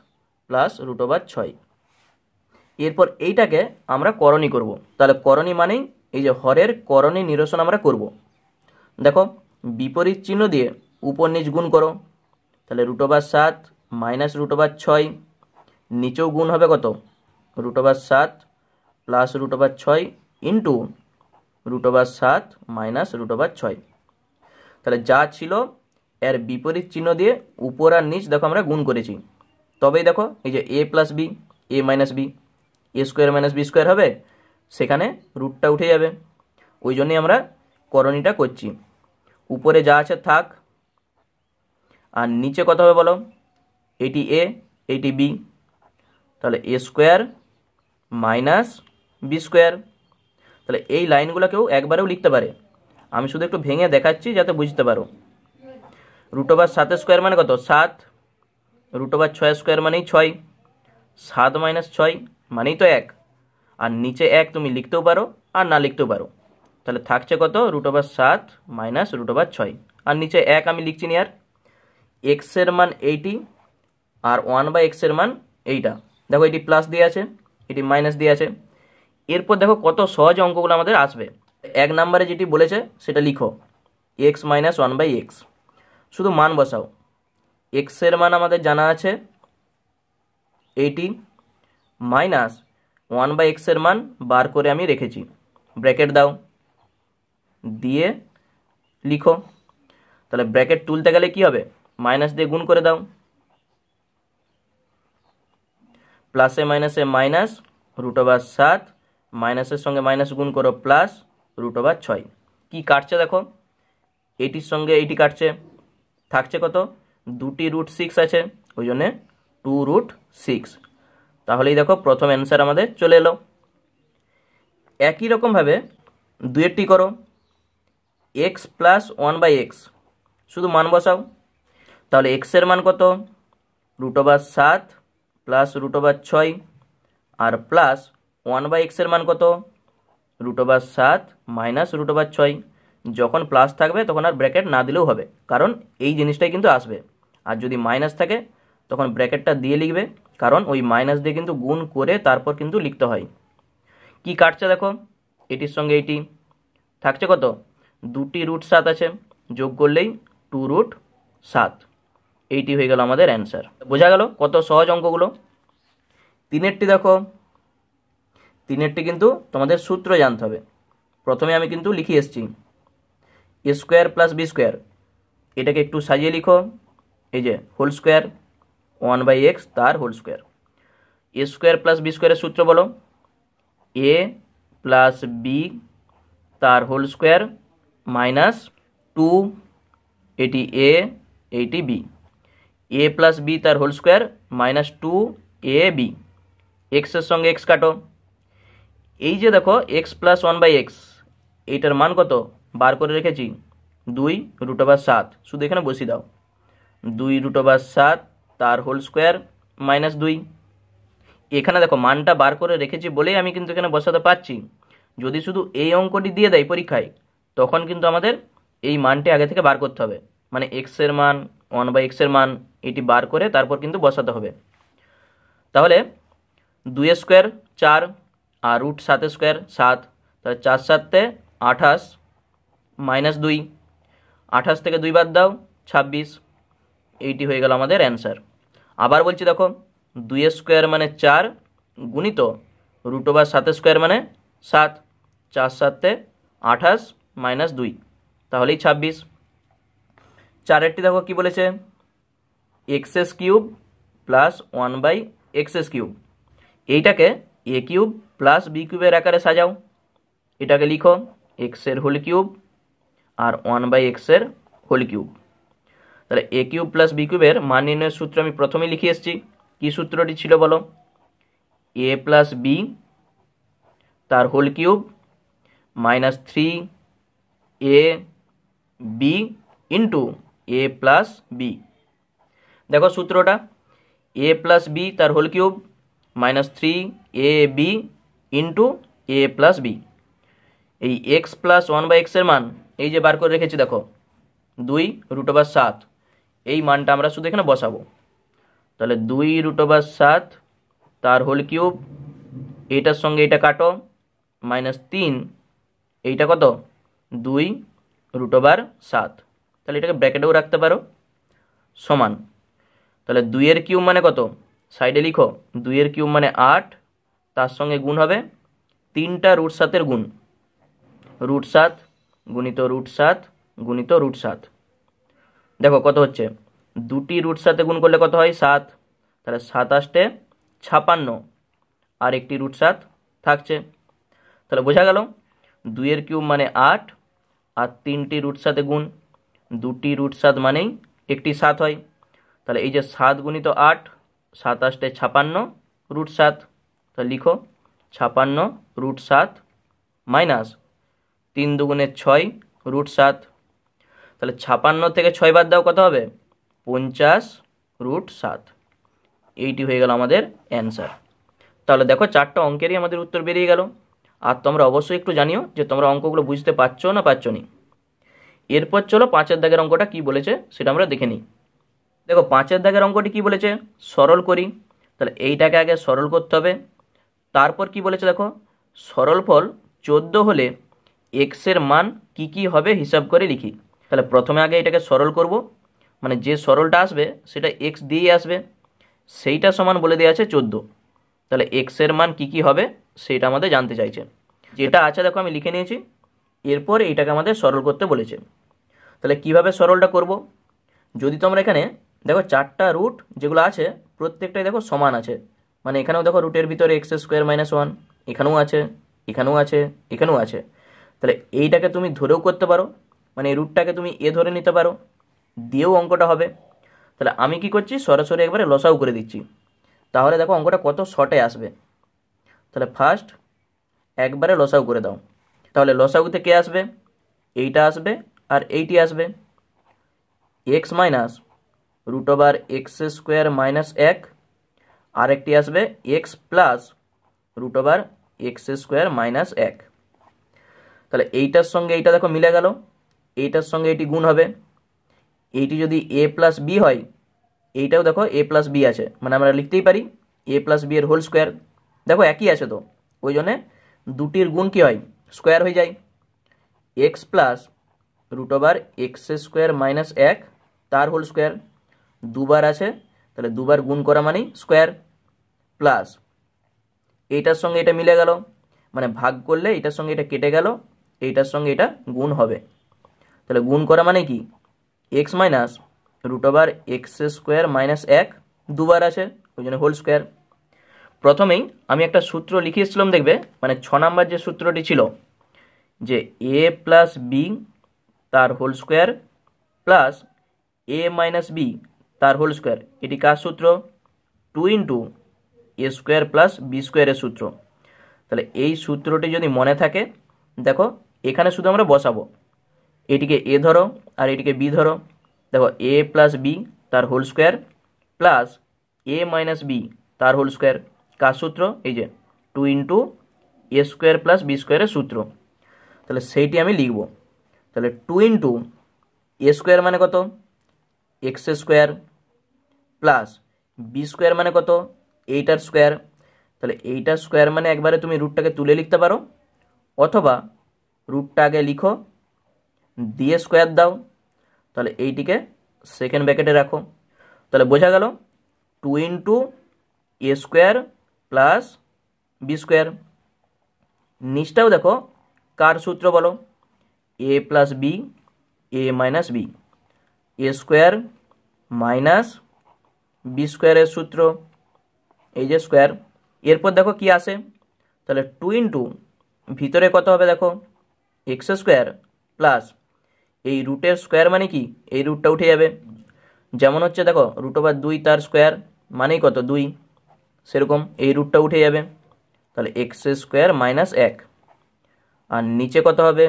প্লাস √6। এরপর এইটাকে আমরা করণী করব। তাহলে করণী মানেই এই যে হরের করণী নিরসন আমরা করব। দেখো বিপরীত চিহ্ন দিয়ে উপর নিচ গুণ করো, তাহলে √7 মাইনাস √6, নিচেও গুণ হবে কত √7 প্লাস √6 ইন্টু √7 মাইনাস √6। তাহলে যা ছিল এর বিপরীত চিহ্ন দিয়ে উপর আর নিচ দেখো আমরা গুণ করেছি, তবেই দেখো এই যে a plus B, a minus B, a² minus b² হবে, সেখানে রুটটা উঠে যাবে। ওই জন্যই আমরা করণীটা করছি। উপরে যা আছে থাক, আর নিচে কত হবে বলো, এটি a এটি b, তাহলে a² মাইনাস b²। তাহলে এই লাইনগুলোকেও একবারেও লিখতে পারে, আমি শুধু একটু ভেঙে দেখাচ্ছি যাতে বুঝতে পারো। √7² মানে কত 7, √6² মানেই 6, 7 মাইনাস 6 মানেই তো 1, আর নিচে 1 তুমি লিখতেও পারো আর না লিখতেও পারো। তাহলে থাকছে কত √7 মাইনাস √6, আর নিচে 1 আমি লিখছি নি আর। x এর মান এইটি, আর 1/x এর মান এইটা, দেখো এটি প্লাস দিয়ে আছে, এটি মাইনাস দিয়ে আছে। এরপর দেখো কত সহজ অঙ্কগুলো আমাদের আসবে। 1 নম্বরে যেটি বলেছে সেটা লিখো, x মাইনাস 1/x, শুধু মান বসাও। x এর মান আমাদের জানা আছে এইটি, মাইনাস 1/x এর মান বার করে আমি রেখেছি, ব্র্যাকেট দাও, দিয়ে লিখো। তাহলে ব্র্যাকেট তুলতে গেলে কি হবে, মাইনাস দিয়ে গুণ করে দাও, প্লাসে মাইনাসে মাইনাস √7, মাইনাসের সঙ্গে মাইনাস গুণ করো প্লাস √6। কি কাটছে দেখো, এইটির সঙ্গে এইটি কাটছে, থাকছে কত, দুটি √6 আছে, ওই জন্যে 2√6। তাহলেই দেখো প্রথম অ্যান্সার আমাদের চলে এলো। একই রকমভাবে দুয়েরটি করো, x প্লাস 1/x, শুধু মান বসাও। তাহলে x এর মান কত √7 প্লাস √6 আর প্লাস 1/x-এর মান কত, √7 মাইনাস √6। যখন প্লাস থাকবে তখন আর ব্র্যাকেট না দিলেও হবে, কারণ এই জিনিসটাই কিন্তু আসবে। আর যদি মাইনাস থাকে তখন ব্র্যাকেটটা দিয়ে লিখবে, কারণ ওই মাইনাস দিয়ে কিন্তু গুণ করে তারপর কিন্তু লিখতে হয়। কি কাটছে দেখো, এটির সঙ্গে এইটি থাকছে কত, 2টি √7 আছে, যোগ করলেই 2√7। এইটি হয়ে গেল আমাদের অ্যান্সার। বোঝা গেল কত সহজ অঙ্কগুলো। 3এরটি দেখো, 3এরটি কিন্তু তোমাদের সূত্র জানতে হবে। প্রথমে আমি কিন্তু লিখে এসেছি a² + b², এটাকে একটু সাজিয়ে লিখো, এই যে হোল স্কোয়ার 1/x তার হোল স্কোয়ার। a² + b² এর সূত্র বলো, a + b তার হোল স্কোয়ার মাইনাস 2, এটি a eighty b, a + b তার হোল স্কোয়ার মাইনাস 2ab। এক্সের সঙ্গে এক্স কাটো, এই যে দেখো x + 1/x, এইটার মান কত বার করে রেখেছি, 2√7, শুধু এখানে বসিয়ে দাও, 2√7 তার হোল স্কোয়ার মাইনাস 2। এখানে দেখো মানটা বার করে রেখেছি বলেই আমি কিন্তু এখানে বসাতে পারছি। যদি শুধু এই অঙ্কটি দিয়ে দেয় পরীক্ষায়, তখন কিন্তু আমাদের এই মানটি আগে থেকে বার করতে হবে, মানে x-এর মান 1/x-এর মান এটি বার করে তারপর কিন্তু বসাতে হবে। তাহলে 2² 4 আর √7² 7, তাহলে 4 7 28 মাইনাস 2, 28 থেকে 2 বাদ দাও 26। এইটি হয়ে গেল আমাদের অ্যান্সার। আবার বলছি দেখো, 2² মানে 4 গুণিত √7² মানে 7, 4 7 28 মাইনাস 2, তাহলেই 26। 4এরটি দেখো কি বলেছে, x³ + 1/x³, এইটাকে a³ + b³ আকারে সাজাও। এটাকে লিখো x-এর হোল কিউব আর 1/x-এর হোল কিউব। তাহলে a³ + b³ মান নির্ণয়ের সূত্র আমি প্রথমেই লিখে এসেছি। কি সূত্রটি ছিল বলো, a + b তার whole cube minus 3ab into a + b। দেখো সূত্রটা, a + b তার whole cube minus 3ab into a + b। এই x + 1/x-এর মান এই যে বার করে রেখেছি দেখো, 2√7, এই মানটা আমরা শুধু এখানে বসাবো। তাহলে 2√7 তার হোল কিউব, এইটার সঙ্গে এটা কাটো, মাইনাস 3, এইটা কত 2√7, তাহলে এটাকে ব্র্যাকেটেও রাখতে পারো, সমান। তাহলে 2-এর কিউব মানে কত, সাইডে লিখো 2-এর কিউব মানে 8, তার সঙ্গে গুণ হবে 3টা √7-এর গুণ, √7 গুণিত √7 গুণিত √7। দেখো কত হচ্ছে, 2টি √7-এ গুণ করলে কত হয় 7, তাহলে 7 8 56 আর একটি √7 থাকছে। তাহলে বোঝা গেল 2-এর কিউব মানে 8 আর 3টি √7-এ গুণ, 2টি √7 মানেই একটি 7 হয়। তাহলে এই যে 7 গুণিত 8, 7 8 56 √7, তাহলে লিখো 56 √7 মাইনাস 3 2 6 √7। তাহলে 56 থেকে 6 বাদ দাও, কত হবে 50 √7। এইটি হয়ে গেল আমাদের অ্যান্সার। তাহলে দেখো 4টা অঙ্কেরই আমাদের উত্তর বেরিয়ে গেল। আর তোমরা অবশ্যই একটু জানিও যে তোমরা অঙ্কগুলো বুঝতে পারছো না পারছো নি। এরপর চলো 5-এর দাগের অঙ্কটা কি বলেছে সেটা আমরা দেখে নিই। দেখো 5-এর দাগের অঙ্কটি কি বলেছে, সরল করি। তাহলে এইটাকে আগে সরল করতে হবে, তারপর কি বলেছে দেখো, সরলফল 14 হলে x-এর মান কি কি হবে হিসাব করে লিখি। তাহলে প্রথমে আগে এটাকে সরল করব, মানে যে সরলটা আসবে সেটা x দিয়েই আসবে, সেইটা সমান বলে দেওয়া আছে 14। তাহলে x-এর মান কি কি হবে সেটা আমাদের জানতে চাইছে। যেটা আছে দেখো আমি লিখে নিয়েছি, এরপর এইটাকে আমাদের সরল করতে বলেছে। তাহলে কিভাবে সরলটা করব, যদি তোমরা এখানে দেখো 4টা রুট যেগুলো আছে প্রত্যেকটাই দেখো সমান আছে, মানে এখানেও দেখো রুটের ভিতরে x² - 1, এখানেও আছে, এখানেও আছে, এখানেও আছে। তাহলে এইটাকে তুমি ধরেও করতে পারো, মানে এই রুটটাকে তুমি এ ধরে নিতে পারো, দিয়েও অঙ্কটা হবে। তাহলে আমি কি করছি, সরাসরি একবারে লসাগু করে দিচ্ছি, তাহলে দেখো অঙ্কটা কত শর্টে আসবে। তাহলে ফার্স্ট একবারে লসাগু করে দাও, তাহলে লসাগুতে কে আসবে, এইটা আসবে আর এইটি আসবে, x - root over X square minus 1, আরেকটি আসবে X plus root over X square minus 1। তাহলে এইটার সঙ্গে এইটা দেখো মিলে গেল, এইটার সঙ্গে এটি গুণ হবে। এইটি যদি এ প্লাস বি হয়, এইটাও দেখো এ প্লাস বি আছে, মানে আমরা লিখতেই পারি এ প্লাস বি এর হোল স্কোয়ার। দেখো একই আছে, তো ওই জন্যে দুটির গুণ কী হয়, স্কোয়ার হয়ে যায়। X plus root over X square minus 1 তার হোল স্কোয়ার, দুবার আছে, তাহলে দুবার গুণ করা মানেই স্কোয়ার, প্লাস এইটার সঙ্গে এটা মিলে গেল, মানে ভাগ করলে এটার সঙ্গে এটা কেটে গেল, এইটার সঙ্গে এটা গুণ হবে। তাহলে গুণ করা মানে কি, X minus root over X square minus 1 দুবার আছে, ওই জন্য হোল স্কোয়ার। প্রথমেই আমি একটা সূত্র লিখিয়েছিলাম, দেখবে মানে 6 নাম্বার যে সূত্রটি ছিল, যে এ প্লাস বি তার whole square plus A minus B তার হোল স্কোয়ার, এটি কার সূত্র, 2 into A square plus B স্কোয়ারের সূত্র। তাহলে এই সূত্রটি যদি মনে থাকে, দেখো এখানে শুধু আমরা বসাবো, এটিকে এ ধরো আর এটিকে বি ধরো। দেখো এ প্লাস বি তার whole square plus A minus B তার হোল স্কোয়ার, কার সূত্র, এই যে 2 into A square plus B স্কোয়ারের সূত্র। তাহলে সেইটি আমি লিখব। তাহলে 2 ইন্টু এ স্কোয়ার মানে কত, X square plus B square মানে কত, এইটার স্কোয়ার। তাহলে এইটার স্কোয়ার মানে একবারে তুমি রুটটাকে তুলে লিখতে পারো, অথবা রুটটা আগে লিখো দিয়ে স্কোয়ার দাও, তাহলে এইটিকে সেকেন্ড ব্র্যাকেটে রাখো। তাহলে বোঝা গেল 2 into A square plus B square. নিচটাও দেখো কার সূত্র বলো, এ plus B A minus B, A square minus B স্কোয়ারের সূত্র, এই যে স্কোয়ার। এরপর দেখো কি আসে, তাহলে 2 ইন্টু ভিতরে কত হবে দেখো, এক্স স্কোয়ার প্লাস এই রুটের স্কোয়ার মানে কি, এই রুটটা উঠে যাবে, যেমন হচ্ছে দেখো রুট ওভার 2 তার স্কোয়ার মানেই কত 2, সেরকম এই রুটটা উঠে যাবে। তাহলে এক্স স্কোয়ার মাইনাস 1, আর নিচে কত হবে,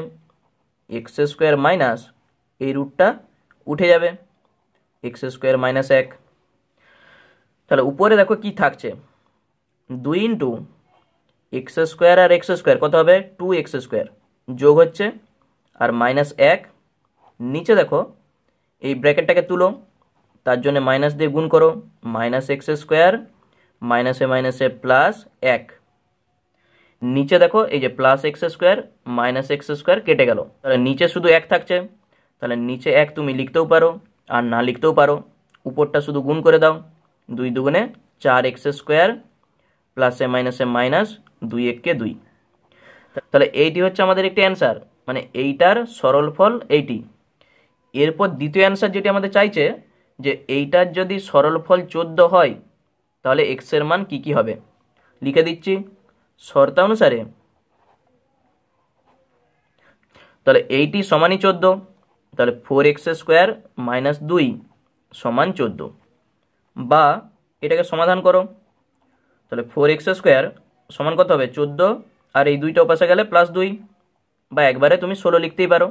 এক্স স্কোয়ার মাইনাস এই রুটটা উঠে যাবে, এক্স স্কোয়ার মাইনাস 1। তাহলে উপরে দেখো কি থাকছে, 2 ইন্টু এক্স স্কোয়ার আর এক্স স্কোয়ার কত হবে 2x স্কোয়ার, যোগ হচ্ছে আর মাইনাস 1, নিচে দেখো এই ব্র্যাকেটটাকে তুলো, তার জন্য মাইনাস দিয়ে গুণ করো, মাইনাস এক্স স্কোয়ার মাইনাসে প্লাস 1, নিচে দেখো এই যে plus x square minus x square কেটে গেল, তাহলে নিচে শুধু 1 থাকছে। তাহলে নিচে 1 তুমি লিখতেও পারো আর না লিখতেও পারো, উপরটা শুধু গুণ করে দাও, 2 দুগুণে 4x স্কোয়ার প্লাসে মাইনাস 2 1 2। তাহলে এইটি হচ্ছে আমাদের একটি অ্যান্সার, মানে এইটার সরল ফল এইটি। এরপর দ্বিতীয় অ্যান্সার যেটি আমাদের চাইছে, যে এইটার যদি সরল ফল 14 হয় তাহলে এক্স এর মান কি কি হবে, লিখে দিচ্ছি শর্তানুসারে। তাহলে এইটি সমানই 14, তাহলে 4x স্কোয়ার মাইনাস 2 সমান 14, বা এটাকে সমাধান করো। তাহলে 4x স্কোয়ার সমান কত হবে 14, আর এই দুইটা পাশে গেলে প্লাস 2, বা একবারে তুমি 16 লিখতেই পারো,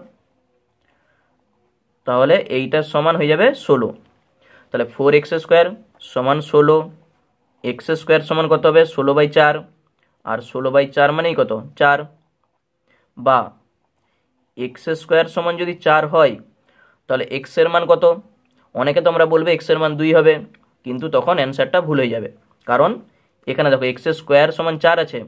তাহলে এইটার সমান হয়ে যাবে 16। তাহলে 4x স্কোয়ার সমান 16, এক্স স্কোয়ার সমান কত হবে 16/4, আর 16/4 মানেই কত 4, বা এক্স স্কোয়ার সমান যদি 4 হয় তাহলে এক্স এর মান কত, অনেকে তোমরা বলবে এক্স এর মান 2 হবে, কিন্তু তখন অ্যান্সারটা ভুল হয়ে যাবে, কারণ এখানে দেখো এক্স স্কোয়ার সমান 4 আছে,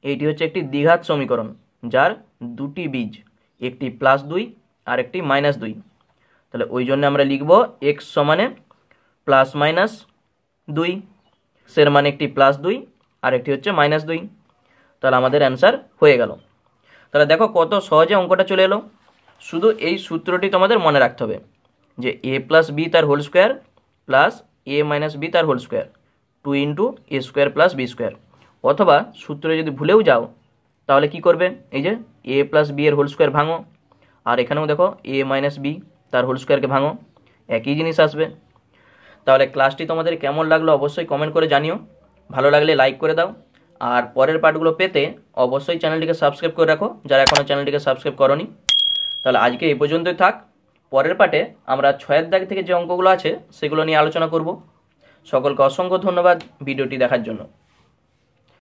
এইটি হচ্ছে একটি দ্বিঘাত সমীকরণ যার দুটি বীজ, একটি +2 আর একটি -2। তাহলে ওই জন্য আমরা লিখব এক্স সমানে +-2, এর মানে একটি +2 আর একটি হচ্ছে -2, তাহলে আমাদের অ্যান্সার হয়ে গেল। তাহলে দেখো কত সহজে অঙ্কটা চলে এলো। শুধু এই সূত্রটি তোমাদের মনে রাখতে হবে, যে a প্লাস বি তার whole square plus a minus B তার whole square, 2 into A square plus B square. অথবা সূত্রে যদি ভুলেও যাও তাহলে কি করবে, এই যে a প্লাস বি এর হোল স্কোয়ার ভাঙো, আর এখানেও দেখো a মাইনাস বি তার হোল স্কোয়ারকে ভাঙো, একই জিনিস আসবে। তাহলে ক্লাসটি তোমাদের কেমন লাগলো অবশ্যই কমেন্ট করে জানিও, ভালো লাগলে লাইক করে দাও, আর পরের পার্টগুলো পেতে অবশ্যই চ্যানেলটিকে সাবস্ক্রাইব করে রাখো যারা এখনও চ্যানেলটিকে সাবস্ক্রাইব করোনি। তাহলে আজকে এই পর্যন্তই থাক, পরের পার্টে আমরা 6 দাগ থেকে যে অঙ্কগুলো আছে সেগুলো নিয়ে আলোচনা করব। সকলকে অসংখ্য ধন্যবাদ ভিডিওটি দেখার জন্য।